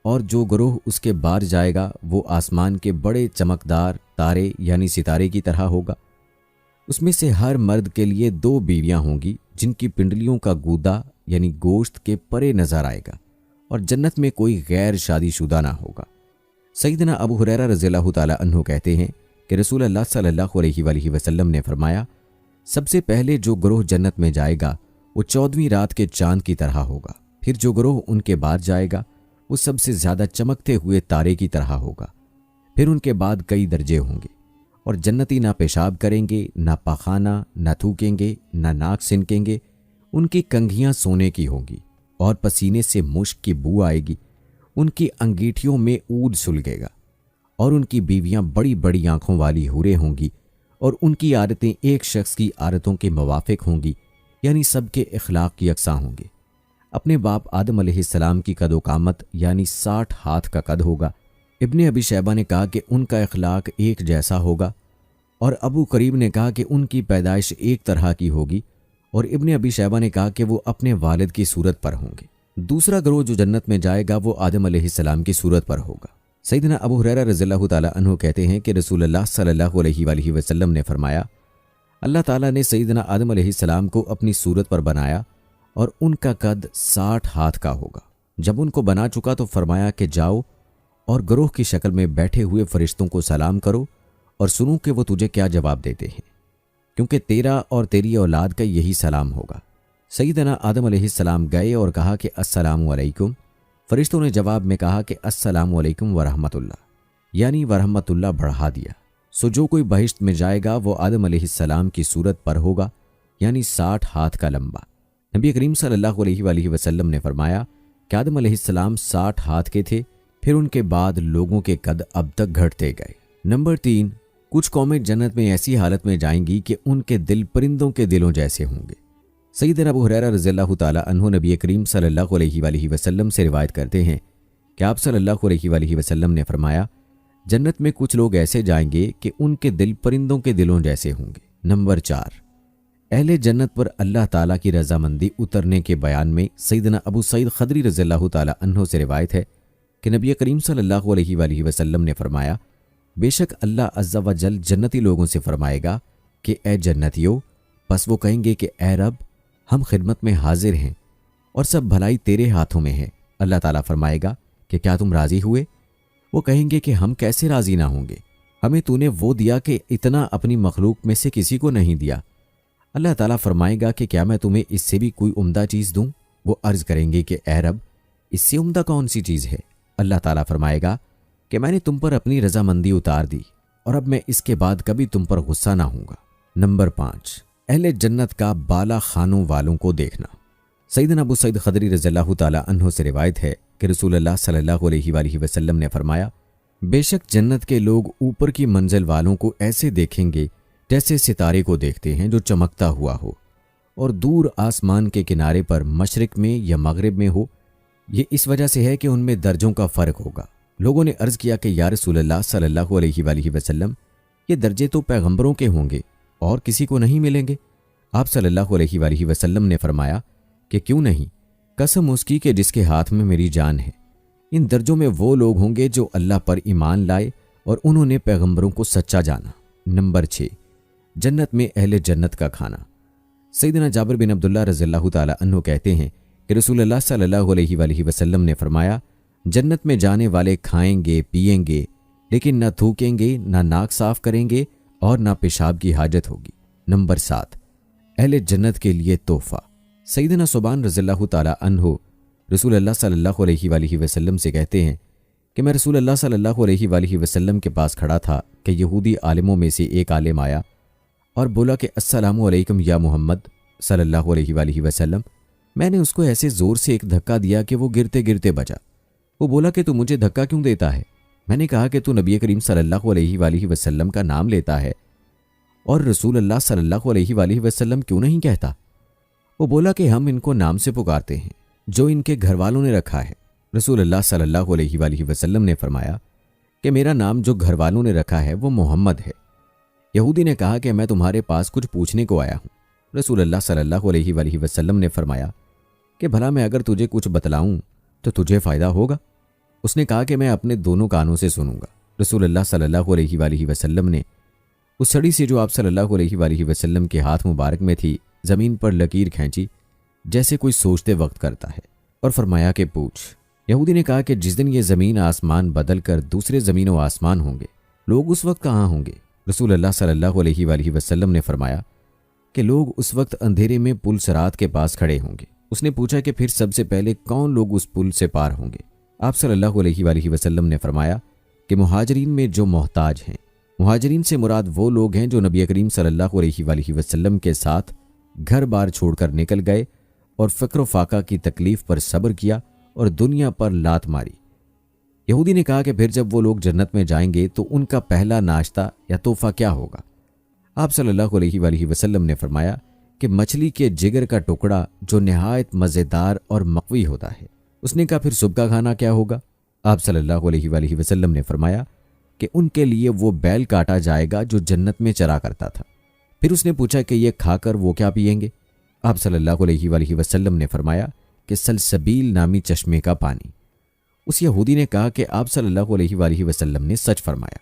اور جو گروہ اس کے بعد جائے گا وہ آسمان کے بڑے چمکدار تارے یعنی ستارے کی طرح ہوگا۔ اس میں سے ہر مرد کے لیے 2 بیویاں ہوں گی جن کی پنڈلیوں کا گودا یعنی گوشت کے پرے نظر آئے گا، اور جنت میں کوئی غیر شادی شدہ نہ ہوگا۔ سیدنا ابو ہریرہ رضی اللہ تعالی عنہ کہتے ہیں کہ رسول اللہ صلی اللہ علیہ وآلہ وسلم نے فرمایا، سب سے پہلے جو گروہ جنت میں جائے گا وہ 14ویں رات کے چاند کی طرح ہوگا، پھر جو گروہ ان کے بعد جائے گا وہ سب سے زیادہ چمکتے ہوئے تارے کی طرح ہوگا، پھر ان کے بعد کئی درجے ہوں گے، اور جنتی نہ پیشاب کریں گے، نہ پاخانہ، نہ تھوکیں گے، نہ ناک سنکیں گے، ان کی کنگھیاں سونے کی ہوں گی اور پسینے سے مشک کی بو آئے گی، ان کی انگیٹھیوں میں عود سلگے گا، اور ان کی بیویاں بڑی بڑی آنکھوں والی حوریں ہوں گی، اور ان کی عادتیں ایک شخص کی عادتوں کے موافق ہوں گی، یعنی سب کے اخلاق یکساں ہوں گے۔ اپنے باپ آدم علیہ السلام کی قد و قامت یعنی 60 ہاتھ کا قد ہوگا۔ ابن ابی شیبہ نے کہا کہ ان کا اخلاق ایک جیسا ہوگا، اور ابو قریب نے کہا کہ ان کی پیدائش ایک طرح کی ہوگی، اور ابن ابی شیبہ نے کہا کہ وہ اپنے والد کی صورت پر ہوں گے۔ دوسرا گروہ جو جنت میں جائے گا وہ آدم علیہ السلام کی صورت پر ہوگا۔ سیدنا ابو ہریرہ رضی اللہ تعالی عنہ کہتے ہیں کہ رسول اللہ صلی اللہ علیہ وآلہ وسلم نے فرمایا، اللہ تعالیٰ نے سیدنا آدم علیہ السلام کو اپنی صورت پر بنایا اور ان کا قد 60 ہاتھ کا ہوگا۔ جب ان کو بنا چکا تو فرمایا کہ جاؤ اور گروہ کی شکل میں بیٹھے ہوئے فرشتوں کو سلام کرو اور سنو کہ وہ تجھے کیا جواب دیتے ہیں، کیونکہ تیرا اور تیری اولاد کا یہی سلام ہوگا۔ سیدنا آدم علیہ السلام گئے اور کہا کہ السلام علیکم۔ فرشتوں نے جواب میں کہا کہ السلام علیکم ورحمۃ اللہ، یعنی ورحمۃ اللہ بڑھا دیا۔ سو جو کوئی بہشت میں جائے گا وہ آدم علیہ السلام کی صورت پر ہوگا، یعنی 60 ہاتھ کا لمبا۔ نبی کریم صلی اللہ علیہ وآلہ وسلم نے فرمایا کہ آدم علیہ السلام 60 ہاتھ کے تھے، پھر ان کے بعد لوگوں کے قد اب تک گھٹتے گئے۔ نمبر 3، کچھ قومیں جنت میں ایسی حالت میں جائیں گی کہ ان کے دل پرندوں کے دلوں جیسے ہوں گے۔ سیدنا ابو ہریرہ رضی اللہ تعالی عنہ نبی کریم صلی اللہ علیہ وآلہ وسلم سے روایت کرتے ہیں کہ آپ صلی اللہ علیہ وآلہ وسلم نے فرمایا، جنت میں کچھ لوگ ایسے جائیں گے کہ ان کے دل پرندوں کے دلوں جیسے ہوں گے۔ نمبر 4، اہل جنت پر اللہ تعالیٰ کی رضامندی اترنے کے بیان میں سیدنا ابو سعید خدری رضی اللہ تعالی عنہ سے روایت ہے کہ نبی کریم صلی اللہ علیہ وآلہ وسلم نے فرمایا، بے شک اللہ عز و جل جنتی لوگوں سے فرمائے گا کہ اے جنتیو، پس وہ کہیں گے کہ اے رب، ہم خدمت میں حاضر ہیں اور سب بھلائی تیرے ہاتھوں میں ہے۔ اللہ تعالیٰ فرمائے گا کہ کیا تم راضی ہوئے؟ وہ کہیں گے کہ ہم کیسے راضی نہ ہوں گے، ہمیں تو نے وہ دیا کہ اتنا اپنی مخلوق میں سے کسی کو نہیں دیا۔ اللہ تعالیٰ فرمائے گا کہ کیا میں تمہیں اس سے بھی کوئی عمدہ چیز دوں؟ وہ عرض کریں گے کہ اے رب، اس سے عمدہ کون سی چیز ہے؟ اللہ تعالیٰ فرمائے گا کہ میں نے تم پر اپنی رضامندی اتار دی، اور اب میں اس کے بعد کبھی تم پر غصہ نہ ہوں گا۔ نمبر 5، اہل جنت کا بالا خانوں والوں کو دیکھنا۔ سیدنا ابو سعید خدری رضی اللہ تعالی عنہ سے روایت ہے کہ رسول اللہ صلی اللہ علیہ وآلہ وسلم نے فرمایا، بے شک جنت کے لوگ اوپر کی منزل والوں کو ایسے دیکھیں گے جیسے ستارے کو دیکھتے ہیں جو چمکتا ہوا ہو اور دور آسمان کے کنارے پر مشرق میں یا مغرب میں ہو۔ یہ اس وجہ سے ہے کہ ان میں درجوں کا فرق ہوگا۔ لوگوں نے عرض کیا کہ یا رسول اللہ صلی اللہ علیہ وآلہ وسلم، یہ درجے تو پیغمبروں کے ہوں گے اور کسی کو نہیں ملیں گے؟ آپ صلی اللہ علیہ وآلہ وسلم نے فرمایا کہ کیوں نہیں، قسم اس کی کہ جس کے ہاتھ میں میری جان ہے، ان درجوں میں وہ لوگ ہوں گے جو اللہ پر ایمان لائے اور انہوں نے پیغمبروں کو سچا جانا۔ نمبر 6، جنت میں اہل جنت کا کھانا۔ سیدنا جابر بن عبداللہ رضی اللہ تعالی عنہ کہتے ہیں کہ رسول اللہ صلی اللہ علیہ وآلہ وسلم نے فرمایا، جنت میں جانے والے کھائیں گے، پیئیں گے، لیکن نہ تھوکیں گے، نہ ناک صاف کریں گے اور نہ پیشاب کی حاجت ہوگی۔ نمبر 7، اہل جنت کے لیے تحفہ۔ سیدنا صبان رضی اللہ تعالی عنہ رسول اللہ صلی اللہ علیہ وآلہ وسلم سے کہتے ہیں کہ میں رسول اللہ صلی اللہ علیہ وآلہ وسلم کے پاس کھڑا تھا کہ یہودی عالموں میں سے ایک عالم آیا اور بولا کہ السلام علیکم یا محمد صلی اللہ علیہ وآلہ وسلم۔ میں نے اس کو ایسے زور سے ایک دھکا دیا کہ وہ گرتے گرتے بچا۔ وہ بولا کہ تو مجھے دھکا کیوں دیتا ہے؟ میں نے کہا کہ تو نبی کریم صلی اللہ علیہ وآلہ وسلم کا نام لیتا ہے اور رسول اللہ صلی اللہ علیہ وآلہ وسلم کیوں نہیں کہتا؟ وہ بولا کہ ہم ان کو نام سے پکارتے ہیں جو ان کے گھر والوں نے رکھا ہے۔ رسول اللہ صلی اللہ علیہ وآلہ وسلم نے فرمایا کہ میرا نام جو گھر والوں نے رکھا ہے وہ محمد ہے۔ یہودی نے کہا کہ میں تمہارے پاس کچھ پوچھنے کو آیا ہوں۔ رسول اللہ صلی اللہ علیہ وآلہ وسلم نے فرمایا کہ بھلا میں اگر تجھے کچھ بتلاؤں تو تجھے فائدہ ہوگا؟ اس نے کہا کہ میں اپنے دونوں کانوں سے سنوں گا۔ رسول اللہ صلی اللہ علیہ وآلہ وسلم نے اس چھڑی سے جو آپ صلی اللہ علیہ وآلہ وسلم کے ہاتھ مبارک میں تھی زمین پر لکیر کھینچی جیسے کوئی سوچتے وقت کرتا ہے اور فرمایا کہ پوچھ۔ یہودی نے کہا کہ جس دن یہ زمین آسمان بدل کر دوسرے زمین و آسمان ہوں گے لوگ اس وقت کہاں ہوں گے؟ رسول اللہ صلی اللہ علیہ وآلہ وسلم نے فرمایا کہ لوگ اس وقت اندھیرے میں پل صراط کے پاس کھڑے ہوں گے۔ اس نے پوچھا کہ پھر سب سے پہلے کون لوگ اس پل سے پار ہوں گے؟ آپ صلی اللہ علیہ وآلہ وسلم نے فرمایا کہ مہاجرین میں جو محتاج ہیں۔ مہاجرین سے مراد وہ لوگ ہیں جو نبی کریم صلی اللہ علیہ وآلہ وسلم کے ساتھ گھر بار چھوڑ کر نکل گئے اور فقر و فاقہ کی تکلیف پر صبر کیا اور دنیا پر لات ماری۔ یہودی نے کہا کہ پھر جب وہ لوگ جنت میں جائیں گے تو ان کا پہلا ناشتہ یا تحفہ کیا ہوگا؟ آپ صلی اللہ علیہ وآلہ وسلم نے فرمایا کہ مچھلی کے جگر کا ٹکڑا جو نہایت مزیدار اور مقوی ہوتا ہے۔ اس نے کہا پھر صبح کا کھانا کیا ہوگا؟ آپ صلی اللہ علیہ وآلہ وسلم نے فرمایا کہ ان کے لیے وہ بیل کاٹا جائے گا جو جنت میں چرا کرتا تھا۔ پھر اس نے پوچھا کہ یہ کھا کر وہ کیا پئیں گے؟ آپ صلی اللہ علیہ وآلہ وسلم نے فرمایا کہ سلسبیل نامی چشمے کا پانی۔ اس یہودی نے کہا کہ آپ صلی اللہ علیہ وآلہ وسلم نے سچ فرمایا،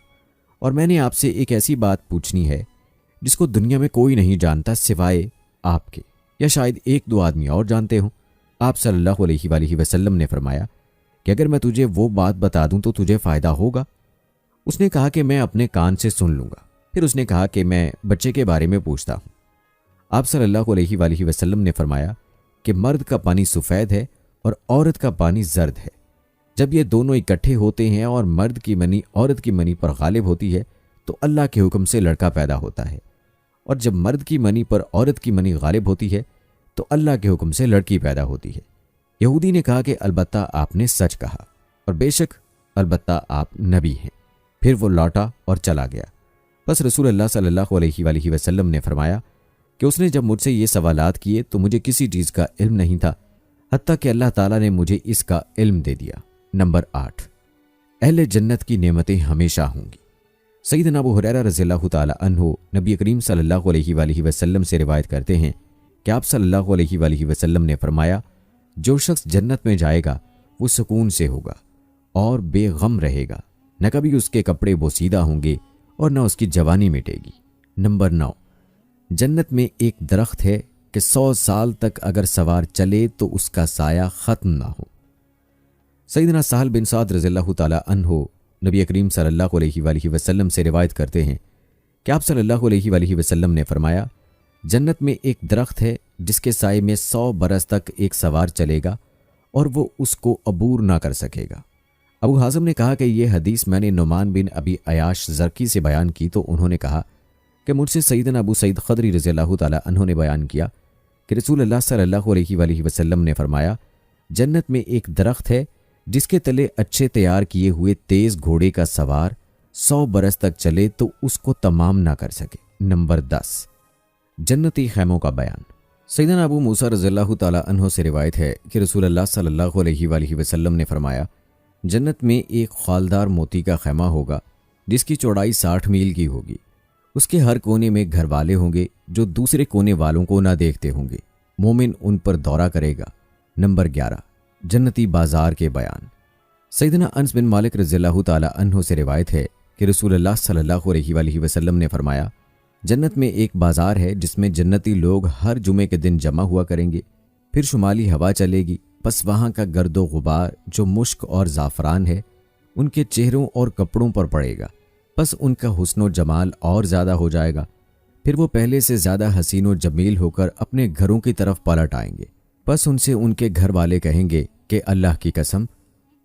اور میں نے آپ سے ایک ایسی بات پوچھنی ہے جس کو دنیا میں کوئی نہیں جانتا سوائے آپ کے، یا شاید ایک دو آدمی اور جانتے ہوں۔ آپ صلی اللہ علیہ وآلہ وسلم نے فرمایا کہ اگر میں تجھے وہ بات بتا دوں تو تجھے فائدہ ہوگا؟ اس نے کہا کہ میں اپنے کان سے سن لوں گا۔ پھر اس نے کہا کہ میں بچے کے بارے میں پوچھتا ہوں۔ آپ صلی اللہ علیہ وآلہ وسلم نے فرمایا کہ مرد کا پانی سفید ہے اور عورت کا پانی زرد ہے۔ جب یہ دونوں اکٹھے ہوتے ہیں اور مرد کی منی عورت کی منی پر غالب ہوتی ہے تو اللہ کے حکم سے لڑکا پیدا ہوتا ہے، اور جب مرد کی منی پر عورت کی منی غالب ہوتی ہے تو اللہ کے حکم سے لڑکی پیدا ہوتی ہے۔ یہودی نے کہا کہ البتہ آپ نے سچ کہا، اور بے شک البتہ آپ نبی ہیں۔ پھر وہ لوٹا اور چلا گیا۔ بس رسول اللہ صلی اللہ علیہ وآلہ وسلم نے فرمایا کہ اس نے جب مجھ سے یہ سوالات کیے تو مجھے کسی چیز کا علم نہیں تھا، حتیٰ کہ اللہ تعالیٰ نے مجھے اس کا علم دے دیا۔ نمبر 8، اہل جنت کی نعمتیں ہمیشہ ہوں گی۔ سیدنا ابو ہریرہ رضی اللہ تعالی عنہ نبی کریم صلی اللہ علیہ وآلہ وسلم سے روایت کرتے ہیں کہ آپ صلی اللہ علیہ وآلہ وسلم نے فرمایا جو شخص جنت میں جائے گا وہ سکون سے ہوگا اور بے غم رہے گا، نہ کبھی اس کے کپڑے بوسیدہ ہوں گے اور نہ اس کی جوانی مٹے گی۔ نمبر 9، جنت میں ایک درخت ہے کہ 100 سال تک اگر سوار چلے تو اس کا سایہ ختم نہ ہو۔ سیدنا سہل بن سعد رضی اللہ تعالی عنہ نبی کریم صلی اللہ علیہ وآلہ وسلم سے روایت کرتے ہیں کہ آپ صلی اللہ علیہ وآلہ وسلم نے فرمایا جنت میں ایک درخت ہے جس کے سائے میں 100 برس تک ایک سوار چلے گا اور وہ اس کو عبور نہ کر سکے گا۔ ابو حازم نے کہا کہ یہ حدیث میں نے نعمان بن ابی عیاش زرقی سے بیان کی تو انہوں نے کہا کہ مجھ سے سیدنا ابو سعید خدری رضی اللہ تعالی عنہ نے بیان کیا کہ رسول اللہ صلی اللہ علیہ وآلہ وسلم نے فرمایا جنت میں ایک درخت ہے جس کے تلے اچھے تیار کیے ہوئے تیز گھوڑے کا سوار 100 برس تک چلے تو اس کو تمام نہ کر سکے۔ نمبر 10، جنتی خیموں کا بیان۔ سیدنا ابو موسیٰ رضی اللہ تعالی عنہ سے روایت ہے کہ رسول اللہ صلی اللہ علیہ وآلہ وسلم نے فرمایا جنت میں ایک خالدار موتی کا خیمہ ہوگا جس کی چوڑائی 60 میل کی ہوگی۔ اس کے ہر کونے میں گھر والے ہوں گے جو دوسرے کونے والوں کو نہ دیکھتے ہوں گے، مومن ان پر دورہ کرے گا۔ نمبر 11، جنتی بازار کے بیان۔ سیدنا انس بن مالک رضی اللہ تعالی عنہ سے روایت ہے کہ رسول اللہ صلی اللہ علیہ وآلہ وسلم نے فرمایا جنت میں ایک بازار ہے جس میں جنتی لوگ ہر جمعے کے دن جمع ہوا کریں گے، پھر شمالی ہوا چلے گی، پس وہاں کا گرد و غبار جو مشک اور زعفران ہے ان کے چہروں اور کپڑوں پر پڑے گا، پس ان کا حسن و جمال اور زیادہ ہو جائے گا، پھر وہ پہلے سے زیادہ حسین و جمیل ہو کر اپنے گھروں کی طرف پلٹ آئیں گے، پس ان سے ان کے گھر والے کہیں گے کہ اللہ کی قسم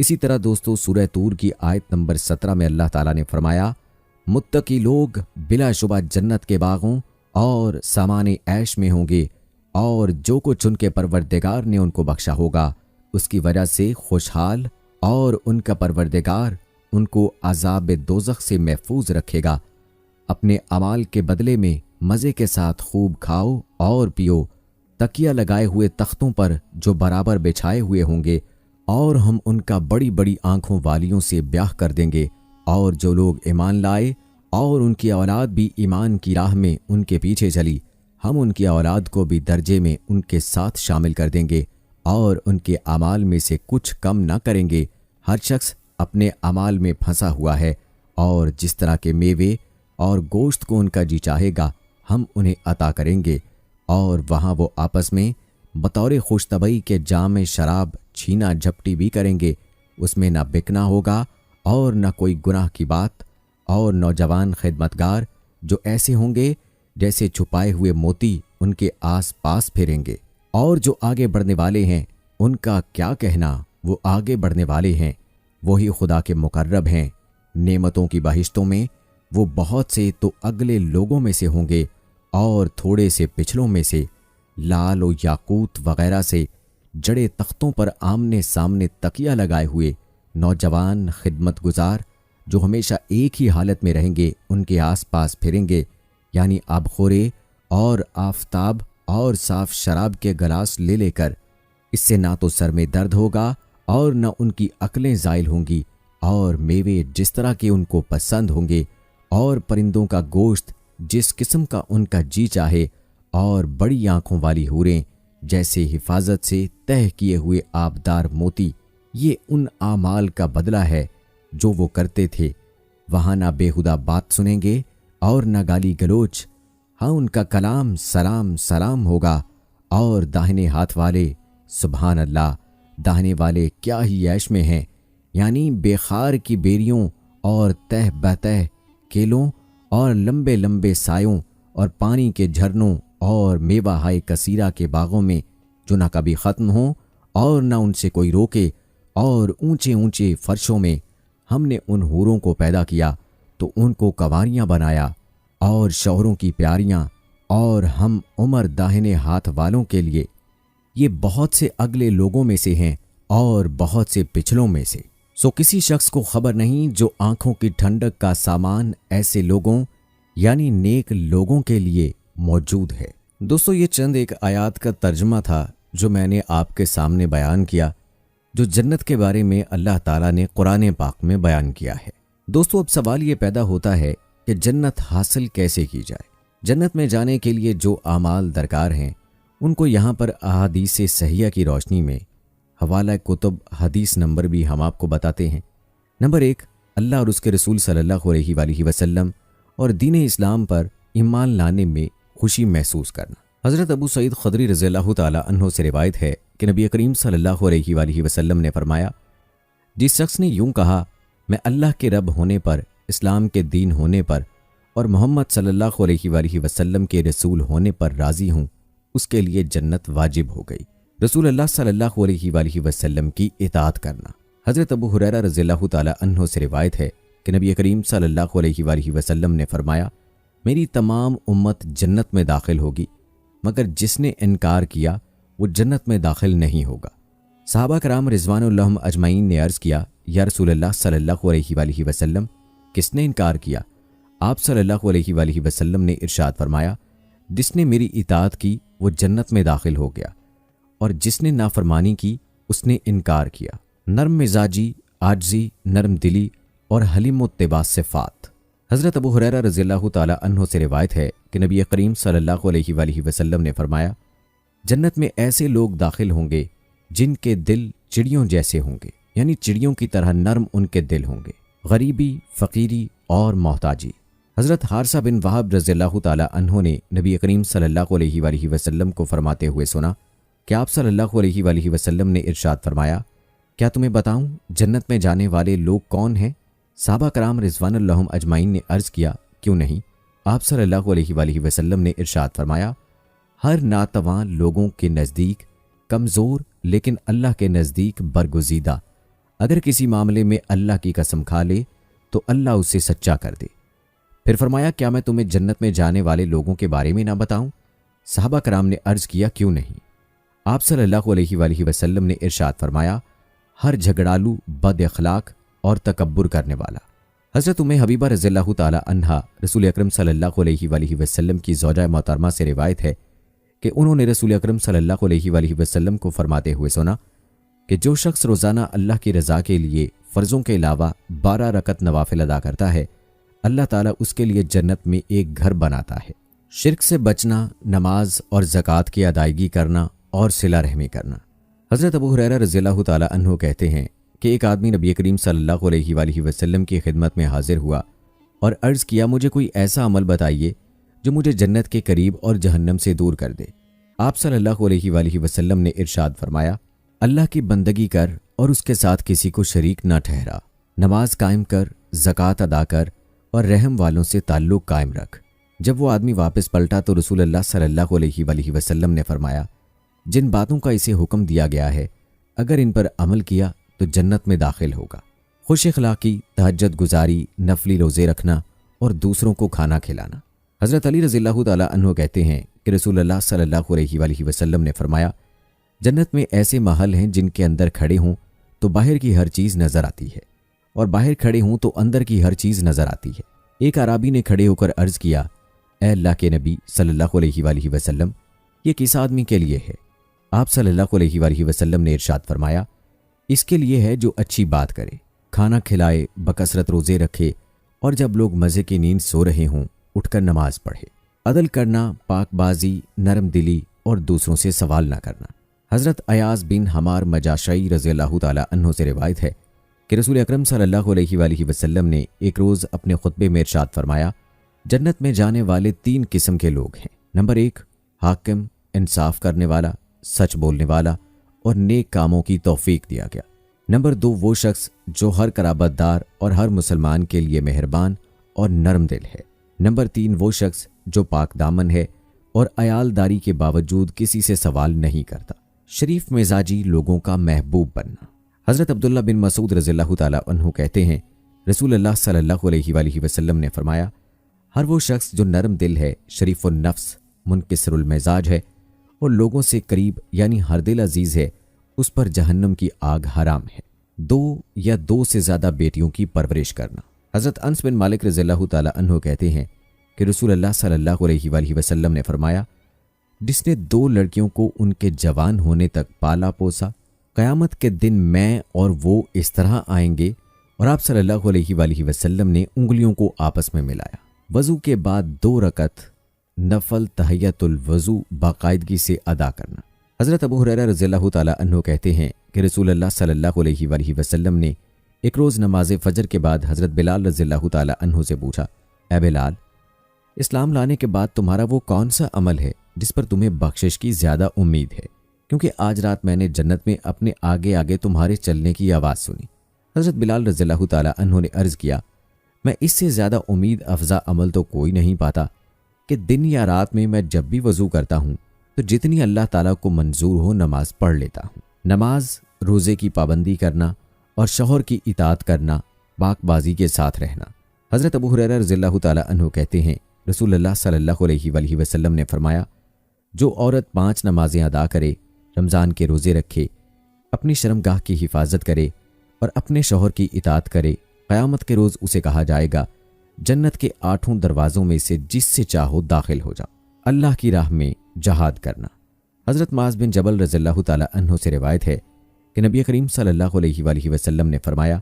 اسی طرح دوستو سورہ طور کی آیت نمبر 17 میں اللہ تعالیٰ نے فرمایا، متقی لوگ بلا شبہ جنت کے باغوں اور سامان عیش میں ہوں گے، اور جو کچھ ان کے پروردگار نے ان کو بخشا ہوگا اس کی وجہ سے خوشحال، اور ان کا پروردگار ان کو عذاب دوزخ سے محفوظ رکھے گا۔ اپنے اعمال کے بدلے میں مزے کے ساتھ خوب کھاؤ اور پیو، تکیہ لگائے ہوئے تختوں پر جو برابر بچھائے ہوئے ہوں گے، اور ہم ان کا بڑی بڑی آنکھوں والیوں سے بیاہ کر دیں گے۔ اور جو لوگ ایمان لائے اور ان کی اولاد بھی ایمان کی راہ میں ان کے پیچھے چلی، ہم ان کی اولاد کو بھی درجے میں ان کے ساتھ شامل کر دیں گے اور ان کے اعمال میں سے کچھ کم نہ کریں گے۔ ہر شخص اپنے اعمال میں پھنسا ہوا ہے، اور جس طرح کے میوے اور گوشت کو ان کا جی چاہے گا ہم انہیں عطا کریں گے، اور وہاں وہ آپس میں بطور خوش طبعی کے جام شراب چھینا جھپٹی بھی کریں گے۔ اس میں نہ بکنا ہوگا اور نہ کوئی گناہ کی بات، اور نوجوان خدمتگار جو ایسے ہوں گے جیسے چھپائے ہوئے موتی ان کے آس پاس پھریں گے۔ اور جو آگے بڑھنے والے ہیں ان کا کیا کہنا، وہ آگے بڑھنے والے ہیں، وہی خدا کے مقرب ہیں۔ نعمتوں کی بہشتوں میں وہ بہت سے تو اگلے لوگوں میں سے ہوں گے، اور تھوڑے سے پچھلوں میں سے، لال و یاقوت وغیرہ سے جڑے تختوں پر آمنے سامنے تکیہ لگائے ہوئے نوجوان خدمت گزار جو ہمیشہ ایک ہی حالت میں رہیں گے ان کے آس پاس پھریں گے، یعنی آبخورے اور آفتاب اور صاف شراب کے گلاس لے لے کر۔ اس سے نہ تو سر میں درد ہوگا اور نہ ان کی عقلیں زائل ہوں گی، اور میوے جس طرح کے ان کو پسند ہوں گے، اور پرندوں کا گوشت جس قسم کا ان کا جی چاہے، اور بڑی آنکھوں والی حوریں جیسے حفاظت سے تہہ کیے ہوئے آبدار موتی۔ یہ ان اعمال کا بدلہ ہے جو وہ کرتے تھے۔ وہاں نہ بےہودہ بات سنیں گے اور نہ گالی گلوچ، ہاں ان کا کلام سلام سلام ہوگا، اور داہنے ہاتھ والے سبحان اللہ، داہنے والے کیا ہی عیش میں ہیں، یعنی بےخار کی بیریوں اور تہ بتہ کیلوں اور لمبے لمبے سایوں اور پانی کے جھرنوں اور میوہ ہائے کثیرہ کے باغوں میں جو نہ کبھی ختم ہوں اور نہ ان سے کوئی روکے، اور اونچے اونچے فرشوں میں ہم نے ان حوروں کو پیدا کیا تو ان کو کنواریاں بنایا اور شوہروں کی پیاریاں، اور ہم عمر داہنے ہاتھ والوں کے لیے۔ یہ بہت سے اگلے لوگوں میں سے ہیں اور بہت سے پچھلوں میں سے۔ سو کسی شخص کو خبر نہیں جو آنکھوں کی ٹھنڈک کا سامان ایسے لوگوں یعنی نیک لوگوں کے لیے موجود ہے۔ دوستو یہ چند ایک آیات کا ترجمہ تھا جو میں نے آپ کے سامنے بیان کیا، جو جنت کے بارے میں اللہ تعالیٰ نے قرآن پاک میں بیان کیا ہے۔ دوستو اب سوال یہ پیدا ہوتا ہے کہ جنت حاصل کیسے کی جائے؟ جنت میں جانے کے لیے جو اعمال درکار ہیں ان کو یہاں پر احادیث صحیحہ کی روشنی میں حوالہ کتب حدیث نمبر بھی ہم آپ کو بتاتے ہیں۔ نمبر 1، اللہ اور اس کے رسول صلی اللہ علیہ وآلہ وسلم اور دین اسلام پر ایمان لانے میں خوشی محسوس کرنا۔ حضرت ابو سعید خدری رضی اللہ تعالی عنہ سے روایت ہے کہ نبی کریم صلی اللہ علیہ وآلہ وسلم نے فرمایا، جس شخص نے یوں کہا میں اللہ کے رب ہونے پر، اسلام کے دین ہونے پر اور محمد صلی اللہ علیہ وآلہ وسلم کے رسول ہونے پر راضی ہوں، اس کے لیے جنت واجب ہو گئی۔ رسول اللہ صلی اللہ علیہ وآلہ وسلم کی اطاعت کرنا۔ حضرت ابو ہریرہ رضی اللہ تعالی عنہ سے روایت ہے کہ نبی کریم صلی اللہ علیہ وآلہ وسلم نے فرمایا، میری تمام امت جنت میں داخل ہوگی مگر جس نے انکار کیا وہ جنت میں داخل نہیں ہوگا۔ صحابہ کرام رضوان اللہ اجمعین نے عرض کیا، یا رسول اللہ صلی اللہ علیہ وآلہ وسلم کس نے انکار کیا؟ آپ صلی اللہ علیہ وآلہ وسلم نے ارشاد فرمایا، جس نے میری اطاعت کی وہ جنت میں داخل ہو گیا، اور جس نے نافرمانی کی اس نے انکار کیا۔ نرم مزاجی، عاجزی، نرم دلی اور حلیم اتباع صفات۔ حضرت ابو ہریرہ رضی اللہ تعالی عنہ سے روایت ہے کہ نبی کریم صلی اللہ علیہ وآلہ وسلم نے فرمایا، جنت میں ایسے لوگ داخل ہوں گے جن کے دل چڑیوں جیسے ہوں گے، یعنی چڑیوں کی طرح نرم ان کے دل ہوں گے، غریبی، فقیری اور محتاجی۔ حضرت حارثہ بن وہب رضی اللہ تعالی عنہ نے نبی کریم صلی اللہ علیہ وآلہ وسلم کو فرماتے ہوئے سنا کہ آپ صلی اللہ علیہ وآلہ وسلم نے ارشاد فرمایا، کیا تمہیں بتاؤں جنت میں جانے والے لوگ کون ہیں؟ صحابہ کرام رضوان اللہ اجمعین نے عرض کیا، کیوں نہیں؟ آپ صلی اللہ علیہ وآلہ وسلم نے ارشاد فرمایا، ہر ناتواں لوگوں کے نزدیک کمزور لیکن اللہ کے نزدیک برگزیدہ، اگر کسی معاملے میں اللہ کی قسم کھا لے تو اللہ اسے سچا کر دے۔ پھر فرمایا کیا میں تمہیں جنت میں جانے والے لوگوں کے بارے میں نہ بتاؤں؟ صحابہ کرام نے عرض کیا کیوں نہیں؟ آپ صلی اللہ علیہ وآلہ وسلم نے ارشاد فرمایا ہر جھگڑالو، بد اخلاق اور تکبر کرنے والا۔ حضرت ام حبیبہ رضی اللہ تعالی عنہا رسول اکرم صلی اللہ علیہ وآلہ وسلم کی زوجہ محترمہ سے روایت ہے کہ انہوں نے رسول اکرم صلی اللہ علیہ وآلہ وسلم کو فرماتے ہوئے سنا کہ جو شخص روزانہ اللہ کی رضا کے لیے فرضوں کے علاوہ 12 رکعت نوافل ادا کرتا ہے، اللہ تعالیٰ اس کے لیے جنت میں ایک گھر بناتا ہے۔ شرک سے بچنا، نماز اور زکوٰۃ کی ادائیگی کرنا اور صلہ رحمی کرنا۔ حضرت ابو ہریرہ رضی اللہ تعالی عنہ کہتے ہیں کہ ایک آدمی نبی کریم صلی اللہ علیہ وآلہ وسلم کی خدمت میں حاضر ہوا اور عرض کیا مجھے کوئی ایسا عمل بتائیے جو مجھے جنت کے قریب اور جہنم سے دور کر دے۔ آپ صلی اللہ علیہ وآلہ وسلم نے ارشاد فرمایا اللہ کی بندگی کر اور اس کے ساتھ کسی کو شریک نہ ٹھہرا، نماز قائم کر، زکوٰۃ ادا کر اور رحم والوں سے تعلق قائم رکھ۔ جب وہ آدمی واپس پلٹا تو رسول اللہ صلی اللہ علیہ وآلہ وسلم نے فرمایا جن باتوں کا اسے حکم دیا گیا ہے اگر ان پر عمل کیا تو جنت میں داخل ہوگا۔ خوش اخلاقی، تہجد گزاری، نفلی روزے رکھنا اور دوسروں کو کھانا کھلانا۔ حضرت علی رضی اللہ تعالی عنہ کہتے ہیں کہ رسول اللہ صلی اللہ علیہ وآلہ وسلم نے فرمایا جنت میں ایسے محل ہیں جن کے اندر کھڑے ہوں تو باہر کی ہر چیز نظر آتی ہے اور باہر کھڑے ہوں تو اندر کی ہر چیز نظر آتی ہے۔ ایک اعرابی نے کھڑے ہو کر عرض کیا اے اللہ کے نبی صلی اللہ علیہ وآلہ وسلم، یہ کس آدمی کے لیے ہے؟ آپ صلی اللہ علیہ وآلہ وسلم نے ارشاد فرمایا اس کے لیے ہے جو اچھی بات کرے، کھانا کھلائے، بکثرت روزے رکھے اور جب لوگ مزے کی نیند سو رہے ہوں اٹھ کر نماز پڑھے، عدل کرنا، پاک بازی، نرم دلی اور دوسروں سے سوال نہ کرنا۔ حضرت ایاز بن حمار مجاشعی رضی اللہ تعالی عنہ سے روایت ہے کہ رسول اکرم صلی اللہ علیہ وآلہ وسلم نے ایک روز اپنے خطبے میں ارشاد فرمایا جنت میں جانے والے 3 قسم کے لوگ ہیں۔ نمبر 1 حاکم، انصاف کرنے والا، سچ بولنے والا اور نیک کاموں کی توفیق دیا گیا۔ نمبر 2 وہ شخص جو ہر قرابت دار اور ہر مسلمان کے لیے مہربان اور نرم دل ہے۔ نمبر 3 وہ شخص جو پاک دامن ہے اور عیالداری کے باوجود کسی سے سوال نہیں کرتا۔ شریف مزاجی، لوگوں کا محبوب بننا۔ حضرت عبداللہ بن مسعود رضی اللہ تعالی عنہ کہتے ہیں رسول اللہ صلی اللہ علیہ وآلہ وسلم نے فرمایا ہر وہ شخص جو نرم دل ہے، شریف النفس، منکسر المزاج ہے اور لوگوں سے قریب یعنی ہر دل عزیز ہے، اس پر جہنم کی آگ حرام ہے۔ 2 یا 2 سے زیادہ بیٹیوں کی پرورش کرنا۔ حضرت انس بن مالک رضی اللہ تعالی عنہ کہتے ہیں کہ رسول اللہ صلی اللہ علیہ وآلہ وسلم نے فرمایا جس نے 2 لڑکیوں کو ان کے جوان ہونے تک پالا پوسا، قیامت کے دن میں اور وہ اس طرح آئیں گے۔ اور آپ صلی اللہ علیہ وآلہ وسلم نے انگلیوں کو آپس میں ملایا۔ وضو کے بعد 2 رکعت نفل تحیت الوضو باقاعدگی سے ادا کرنا۔ حضرت ابو ہریرہ رضی اللہ تعالی عنہ کہتے ہیں کہ رسول اللہ صلی اللہ علیہ وآلہ وسلم نے ایک روز نماز فجر کے بعد حضرت بلال رضی اللہ تعالی عنہ سے پوچھا اے بلال، اسلام لانے کے بعد تمہارا وہ کون سا عمل ہے جس پر تمہیں بخشش کی زیادہ امید ہے؟ کیونکہ آج رات میں نے جنت میں اپنے آگے آگے تمہارے چلنے کی آواز سنی۔ حضرت بلال رضی اللہ تعالی عنہ نے عرض کیا میں اس سے زیادہ امید افزا عمل تو کوئی نہیں پاتا کہ دن یا رات میں جب بھی وضو کرتا ہوں تو جتنی اللہ تعالیٰ کو منظور ہو نماز پڑھ لیتا ہوں۔ نماز، روزے کی پابندی کرنا اور شوہر کی اطاعت کرنا، پاک بازی کے ساتھ رہنا۔ حضرت ابو ہریرہ رضی اللہ تعالی عنہ کہتے ہیں رسول اللہ صلی اللہ علیہ وآلہ وسلم نے فرمایا جو عورت 5 نمازیں ادا کرے، رمضان کے روزے رکھے، اپنی شرمگاہ کی حفاظت کرے اور اپنے شوہر کی اطاعت کرے، قیامت کے روز اسے کہا جائے گا جنت کے 8 دروازوں میں سے جس سے چاہو داخل ہو جاؤ۔ اللہ کی راہ میں جہاد کرنا۔ حضرت معاذ بن جبل رضی اللہ تعالی عنہ سے روایت ہے کہ نبی کریم صلی اللہ علیہ وآلہ وسلم نے فرمایا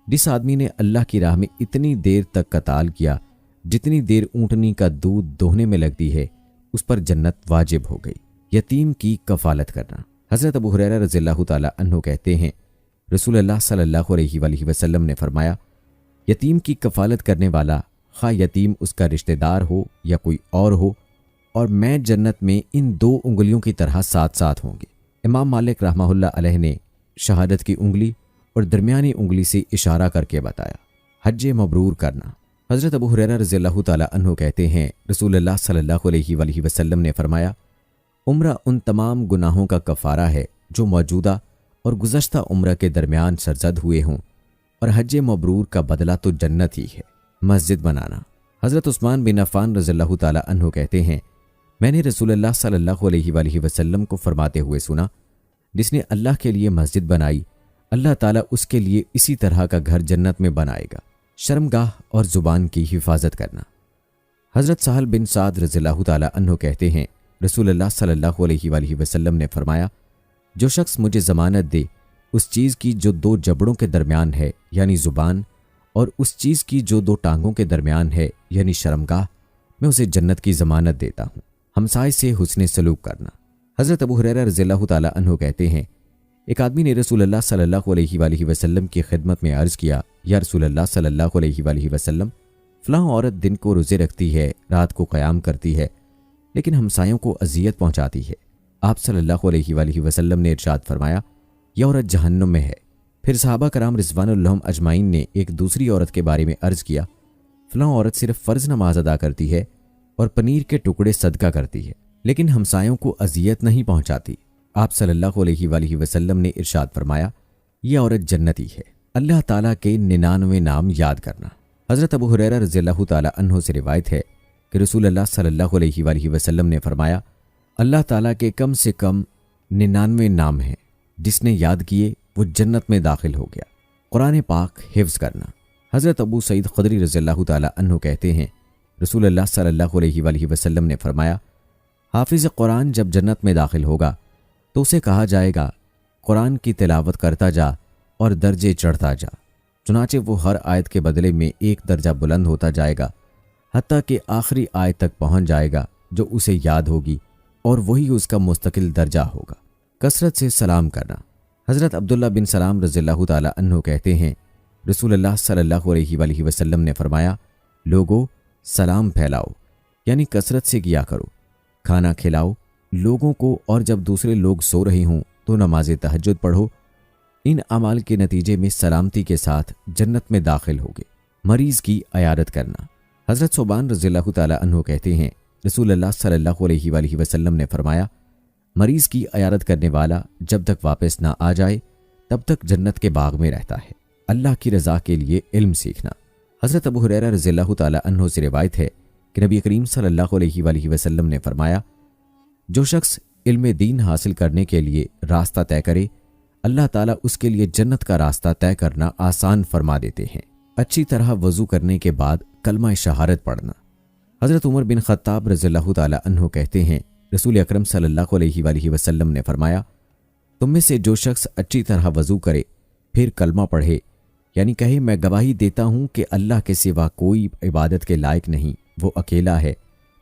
جس آدمی نے اللہ کی راہ میں اتنی دیر تک قتال کیا جتنی دیر اونٹنی کا دودھ دوہنے میں لگتی ہے اس پر جنت واجب ہو گئی۔ یتیم کی کفالت کرنا۔ حضرت ابو ہریرہ رضی اللہ تعالی عنہ کہتے ہیں رسول اللہ صلی اللہ علیہ وآلہ وسلم نے فرمایا یتیم کی کفالت کرنے والا، خواہ یتیم اس کا رشتہ دار ہو یا کوئی اور ہو، اور میں جنت میں ان 2 انگلیوں کی طرح ساتھ ساتھ ہوں گے۔ امام مالک رحمہ اللہ علیہ نے شہادت کی انگلی اور درمیانی انگلی سے اشارہ کر کے بتایا۔ حج مبرور کرنا۔ حضرت ابو ہریرہ رضی اللہ تعالی عنہ کہتے ہیں رسول اللہ صلی اللہ علیہ وآلہ وسلم نے فرمایا عمرہ ان تمام گناہوں کا کفارہ ہے جو موجودہ اور گزشتہ عمرہ کے درمیان سرزد ہوئے ہوں، اور حج مبرور کا بدلہ تو جنت ہی ہے۔ مسجد بنانا۔ حضرت عثمان بن عفان رضی اللہ تعالی عنہ کہتے ہیں، میں نے رسول اللہ صلی اللہ علیہ وآلہ وسلم کو فرماتے ہوئے سنا، جس نے اللہ کے لیے مسجد بنائی، اللہ تعالیٰ اس کے لیے اسی طرح کا گھر جنت میں بنائے گا۔ شرمگاہ اور زبان کی حفاظت کرنا۔ حضرت سہل بن سعد رضی اللہ تعالی عنہ کہتے ہیں، رسول اللہ صلی اللہ علیہ وآلہ وسلم نے فرمایا، جو شخص مجھے ضمانت دے اس چیز کی جو دو جبڑوں کے درمیان ہے یعنی زبان، اور اس چیز کی جو دو ٹانگوں کے درمیان ہے یعنی شرمگاہ، میں اسے جنت کی ضمانت دیتا ہوں۔ ہمسائے سے حسن سلوک کرنا۔ حضرت ابو ہریرہ رضی اللہ تعالی عنہ کہتے ہیں، ایک آدمی نے رسول اللہ صلی اللہ علیہ وآلہ وسلم کی خدمت میں عرض کیا، یا رسول اللہ صلی اللہ علیہ وآلہ وسلم، فلاں عورت دن کو روزے رکھتی ہے، رات کو قیام کرتی ہے، لیکن ہمسایوں کو اذیت پہنچاتی ہے۔ آپ صلی اللہ علیہ وآلہ وسلم نے ارشاد فرمایا، یہ عورت جہنم میں ہے۔ پھر صحابہ کرام رضوان اللہ اجمعین نے ایک دوسری عورت کے بارے میں عرض کیا، فلاں عورت صرف فرض نماز ادا کرتی ہے اور پنیر کے ٹکڑے صدقہ کرتی ہے، لیکن ہمسایوں کو اذیت نہیں پہنچاتی۔ آپ صلی اللہ علیہ وآلہ وسلم نے ارشاد فرمایا، یہ عورت جنتی ہے۔ اللہ تعالیٰ کے 99 نام یاد کرنا۔ حضرت ابو ہریرہ رضی اللہ تعالی عنہ سے روایت ہے کہ رسول اللہ صلی اللہ علیہ وآلہ وسلم نے فرمایا، اللہ تعالیٰ کے کم سے کم 99 نام ہیں، جس نے یاد کیے وہ جنت میں داخل ہو گیا۔ قرآن پاک حفظ کرنا۔ حضرت ابو سعید خدری رضی اللہ تعالی عنہ کہتے ہیں، رسول اللہ صلی اللہ علیہ وآلہ وسلم نے فرمایا، حافظ قرآن جب جنت میں داخل ہوگا تو اسے کہا جائے گا، قرآن کی تلاوت کرتا جا اور درجے چڑھتا جا، چنانچہ وہ ہر آیت کے بدلے میں ایک درجہ بلند ہوتا جائے گا، حتیٰ کہ آخری آیت تک پہنچ جائے گا جو اسے یاد ہوگی، اور وہی اس کا مستقل درجہ ہوگا۔ کثرت سے سلام کرنا۔ حضرت عبداللہ بن سلام رضی اللہ تعالی عنہ کہتے ہیں، رسول اللہ صلی اللہ علیہ وآلہ وسلم نے فرمایا، لوگو سلام پھیلاؤ، یعنی کثرت سے کیا کرو، کھانا کھلاؤ لوگوں کو، اور جب دوسرے لوگ سو رہے ہوں تو نماز تہجد پڑھو۔ ان اعمال کے نتیجے میں سلامتی کے ساتھ جنت میں داخل ہوگے۔ مریض کی عیادت کرنا۔ حضرت ثوبان رضی اللہ تعالی عنہ کہتے ہیں، رسول اللہ صلی اللہ علیہ وآلہ وسلم نے فرمایا، مریض کی عیادت کرنے والا جب تک واپس نہ آ جائے تب تک جنت کے باغ میں رہتا ہے۔ اللہ کی رضا کے لیے علم سیکھنا۔ حضرت ابو ہریرہ رضی اللہ تعالی عنہ سے روایت ہے کہ نبی کریم صلی اللہ علیہ وآلہ وسلم نے فرمایا، جو شخص علم دین حاصل کرنے کے لیے راستہ طے کرے، اللہ تعالیٰ اس کے لیے جنت کا راستہ طے کرنا آسان فرما دیتے ہیں۔ اچھی طرح وضو کرنے کے بعد کلمہ شہادت پڑھنا۔ حضرت عمر بن خطاب رضی اللہ تعالی عنہ کہتے ہیں، رسول اکرم صلی اللہ علیہ وآلہ وسلم نے فرمایا، تم میں سے جو شخص اچھی طرح وضو کرے پھر کلمہ پڑھے، یعنی کہے میں گواہی دیتا ہوں کہ اللہ کے سوا کوئی عبادت کے لائق نہیں، وہ اکیلا ہے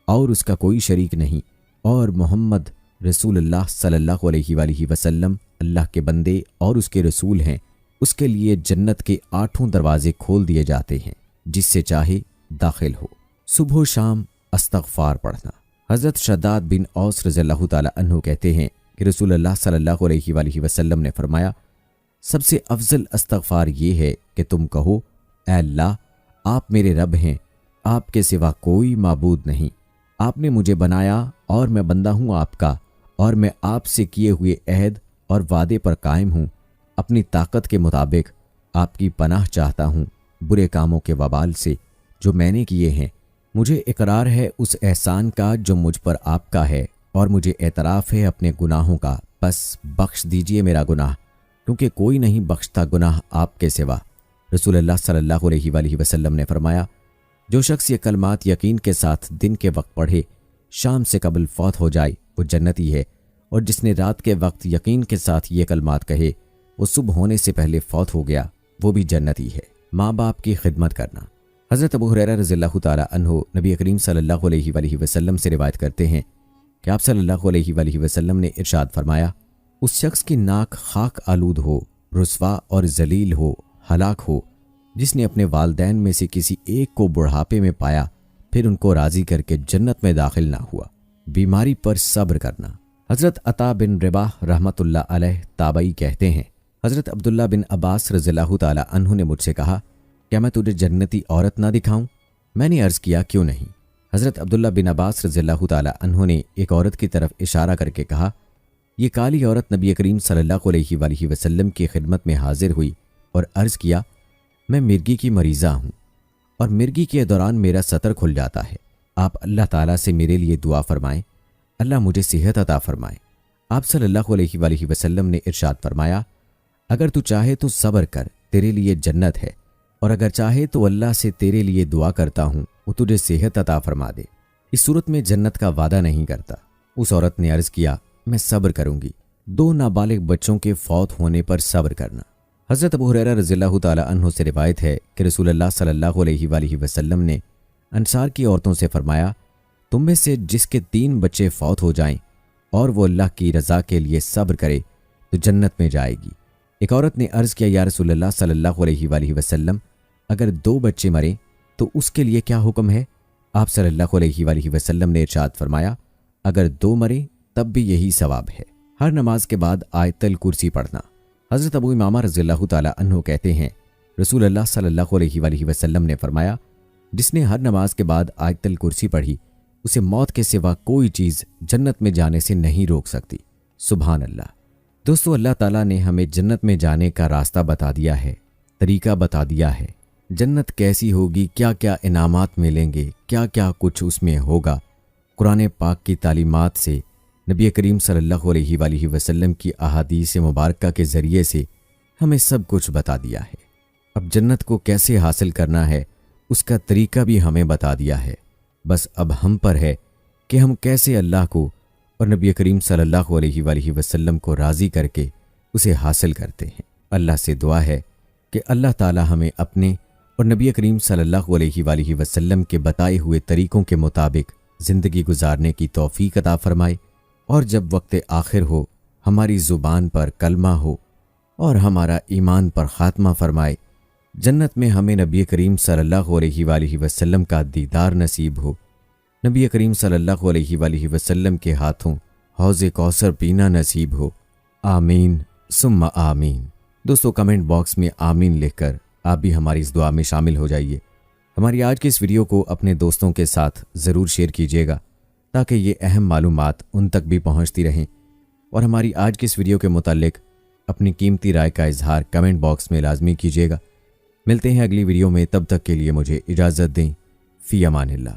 اور اس کا کوئی شریک نہیں، اور محمد رسول اللہ صلی اللہ علیہ وآلہ وسلم اللہ کے بندے اور اس کے رسول ہیں، اس کے لیے جنت کے 8 دروازے کھول دیے جاتے ہیں، جس سے چاہے داخل ہو۔ صبح و شام استغفار پڑھنا۔ حضرت شداد بن اوس رضی اللہ تعالی عنہ کہتے ہیں کہ رسول اللہ صلی اللہ علیہ وآلہ وسلم نے فرمایا، سب سے افضل استغفار یہ ہے کہ تم کہو، اے اللہ، آپ میرے رب ہیں، آپ کے سوا کوئی معبود نہیں، آپ نے مجھے بنایا اور میں بندہ ہوں آپ کا، اور میں آپ سے کیے ہوئے عہد اور وعدے پر قائم ہوں، اپنی طاقت کے مطابق آپ کی پناہ چاہتا ہوں برے کاموں کے وبال سے جو میں نے کیے ہیں۔ مجھے اقرار ہے اس احسان کا جو مجھ پر آپ کا ہے، اور مجھے اعتراف ہے اپنے گناہوں کا، بس بخش دیجئے میرا گناہ، کیونکہ کوئی نہیں بخشتا گناہ آپ کے سوا۔ رسول اللہ صلی اللہ علیہ وآلہ وسلم نے فرمایا، جو شخص یہ کلمات یقین کے ساتھ دن کے وقت پڑھے، شام سے قبل فوت ہو جائے وہ جنتی ہے، اور جس نے رات کے وقت یقین کے ساتھ یہ کلمات کہے، وہ صبح ہونے سے پہلے فوت ہو گیا، وہ بھی جنتی ہے۔ ماں باپ کی خدمت کرنا۔ حضرت ابو ہریرہ رضی اللہ تعالی عنہ نبی کریم صلی اللہ علیہ وآلہ وسلم سے روایت کرتے ہیں کہ آپ صلی اللہ علیہ وآلہ وسلم نے ارشاد فرمایا، اس شخص کی ناک خاک آلود ہو، رسوا اور ذلیل ہو، ہلاک ہو، جس نے اپنے والدین میں سے کسی ایک کو بڑھاپے میں پایا پھر ان کو راضی کر کے جنت میں داخل نہ ہوا۔ بیماری پر صبر کرنا۔ حضرت عطا بن رباح رحمۃ اللہ علیہ تابعی کہتے ہیں، حضرت عبداللہ بن عباس رضی اللہ تعالی عنہ نے مجھ سے کہا، کیا میں تجھے جنتی عورت نہ دکھاؤں؟ میں نے عرض کیا، کیوں نہیں؟ حضرت عبداللہ بن عباس رضی اللہ تعالی عنہ نے ایک عورت کی طرف اشارہ کر کے کہا، یہ کالی عورت نبی کریم صلی اللہ علیہ وآلہ وسلم کی خدمت میں حاضر ہوئی اور عرض کیا، میں مرگی کی مریضہ ہوں اور مرگی کے دوران میرا سطر کھل جاتا ہے، آپ اللہ تعالیٰ سے میرے لیے دعا فرمائیں، اللہ مجھے صحت عطا فرمائے۔ آپ صلی اللہ علیہ وآلہ وسلم نے ارشاد فرمایا، اگر تو چاہے تو صبر کر، تیرے لیے جنت ہے، اور اگر چاہے تو اللہ سے تیرے لیے دعا کرتا ہوں وہ تجھے صحت عطا فرما دے۔ اس صورت میں جنت کا وعدہ نہیں کرتا۔ اس عورت نے عرض کیا، میں صبر کروں گی۔ 2 نابالغ بچوں کے فوت ہونے پر صبر کرنا۔ حضرت ابو ہریرہ رضی اللہ تعالی عنہ سے روایت ہے کہ رسول اللہ صلی اللہ علیہ وآلہ وسلم نے انصار کی عورتوں سے فرمایا، تم میں سے جس کے 3 بچے فوت ہو جائیں اور وہ اللہ کی رضا کے لیے صبر کرے تو جنت میں جائے گی۔ ایک عورت نے عرض کیا، یا رسول اللہ صلی اللہ علیہ وآلہ وسلم، اگر 2 بچے مریں تو اس کے لیے کیا حکم ہے؟ آپ صلی اللہ علیہ وآلہ وسلم نے ارشاد فرمایا، اگر 2 مریں تب بھی یہی ثواب ہے۔ ہر نماز کے بعد آیت الکرسی پڑھنا۔ حضرت ابو امامہ رضی اللہ تعالی عنہ کہتے ہیں، رسول اللہ صلی اللہ علیہ وآلہ وسلم نے فرمایا، جس نے ہر نماز کے بعد آیت الکرسی پڑھی اسے موت کے سوا کوئی چیز جنت میں جانے سے نہیں روک سکتی۔ سبحان اللہ۔ دوستو، اللہ تعالیٰ نے ہمیں جنت میں جانے کا راستہ بتا دیا ہے، طریقہ بتا دیا ہے۔ جنت کیسی ہوگی، کیا کیا انعامات ملیں گے، کیا کیا کچھ اس میں ہوگا، قرآن پاک کی تعلیمات سے، نبی کریم صلی اللہ علیہ وآلہ وسلم کی احادیث مبارکہ کے ذریعے سے ہمیں سب کچھ بتا دیا ہے۔ اب جنت کو کیسے حاصل کرنا ہے اس کا طریقہ بھی ہمیں بتا دیا ہے۔ بس اب ہم پر ہے کہ ہم کیسے اللہ کو اور نبی کریم صلی اللہ علیہ وآلہ وسلم کو راضی کر کے اسے حاصل کرتے ہیں۔ اللہ سے دعا ہے کہ اللہ تعالی ہمیں اپنے اور نبی کریم صلی اللہ علیہ وآلہ وسلم کے بتائے ہوئے طریقوں کے مطابق زندگی گزارنے کی توفیق عطا فرمائے، اور جب وقت آخر ہو ہماری زبان پر کلمہ ہو اور ہمارا ایمان پر خاتمہ فرمائے، جنت میں ہمیں نبی کریم صلی اللہ علیہ وآلہ وسلم کا دیدار نصیب ہو، نبی کریم صلی اللہ علیہ وآلہ وسلم کے ہاتھوں حوض کوثر پینا نصیب ہو۔ آمین ثم آمین۔ دوستو، کمنٹ باکس میں آمین لکھ کر آپ بھی ہماری اس دعا میں شامل ہو جائیے۔ ہماری آج کی اس ویڈیو کو اپنے دوستوں کے ساتھ ضرور شیئر کیجیے گا تاکہ یہ اہم معلومات ان تک بھی پہنچتی رہیں، اور ہماری آج کی اس ویڈیو کے متعلق اپنی قیمتی رائے کا اظہار کمنٹ باکس میں لازمی کیجیے گا۔ ملتے ہیں اگلی ویڈیو میں، تب تک کے لیے مجھے اجازت دیں۔ فی امان اللہ۔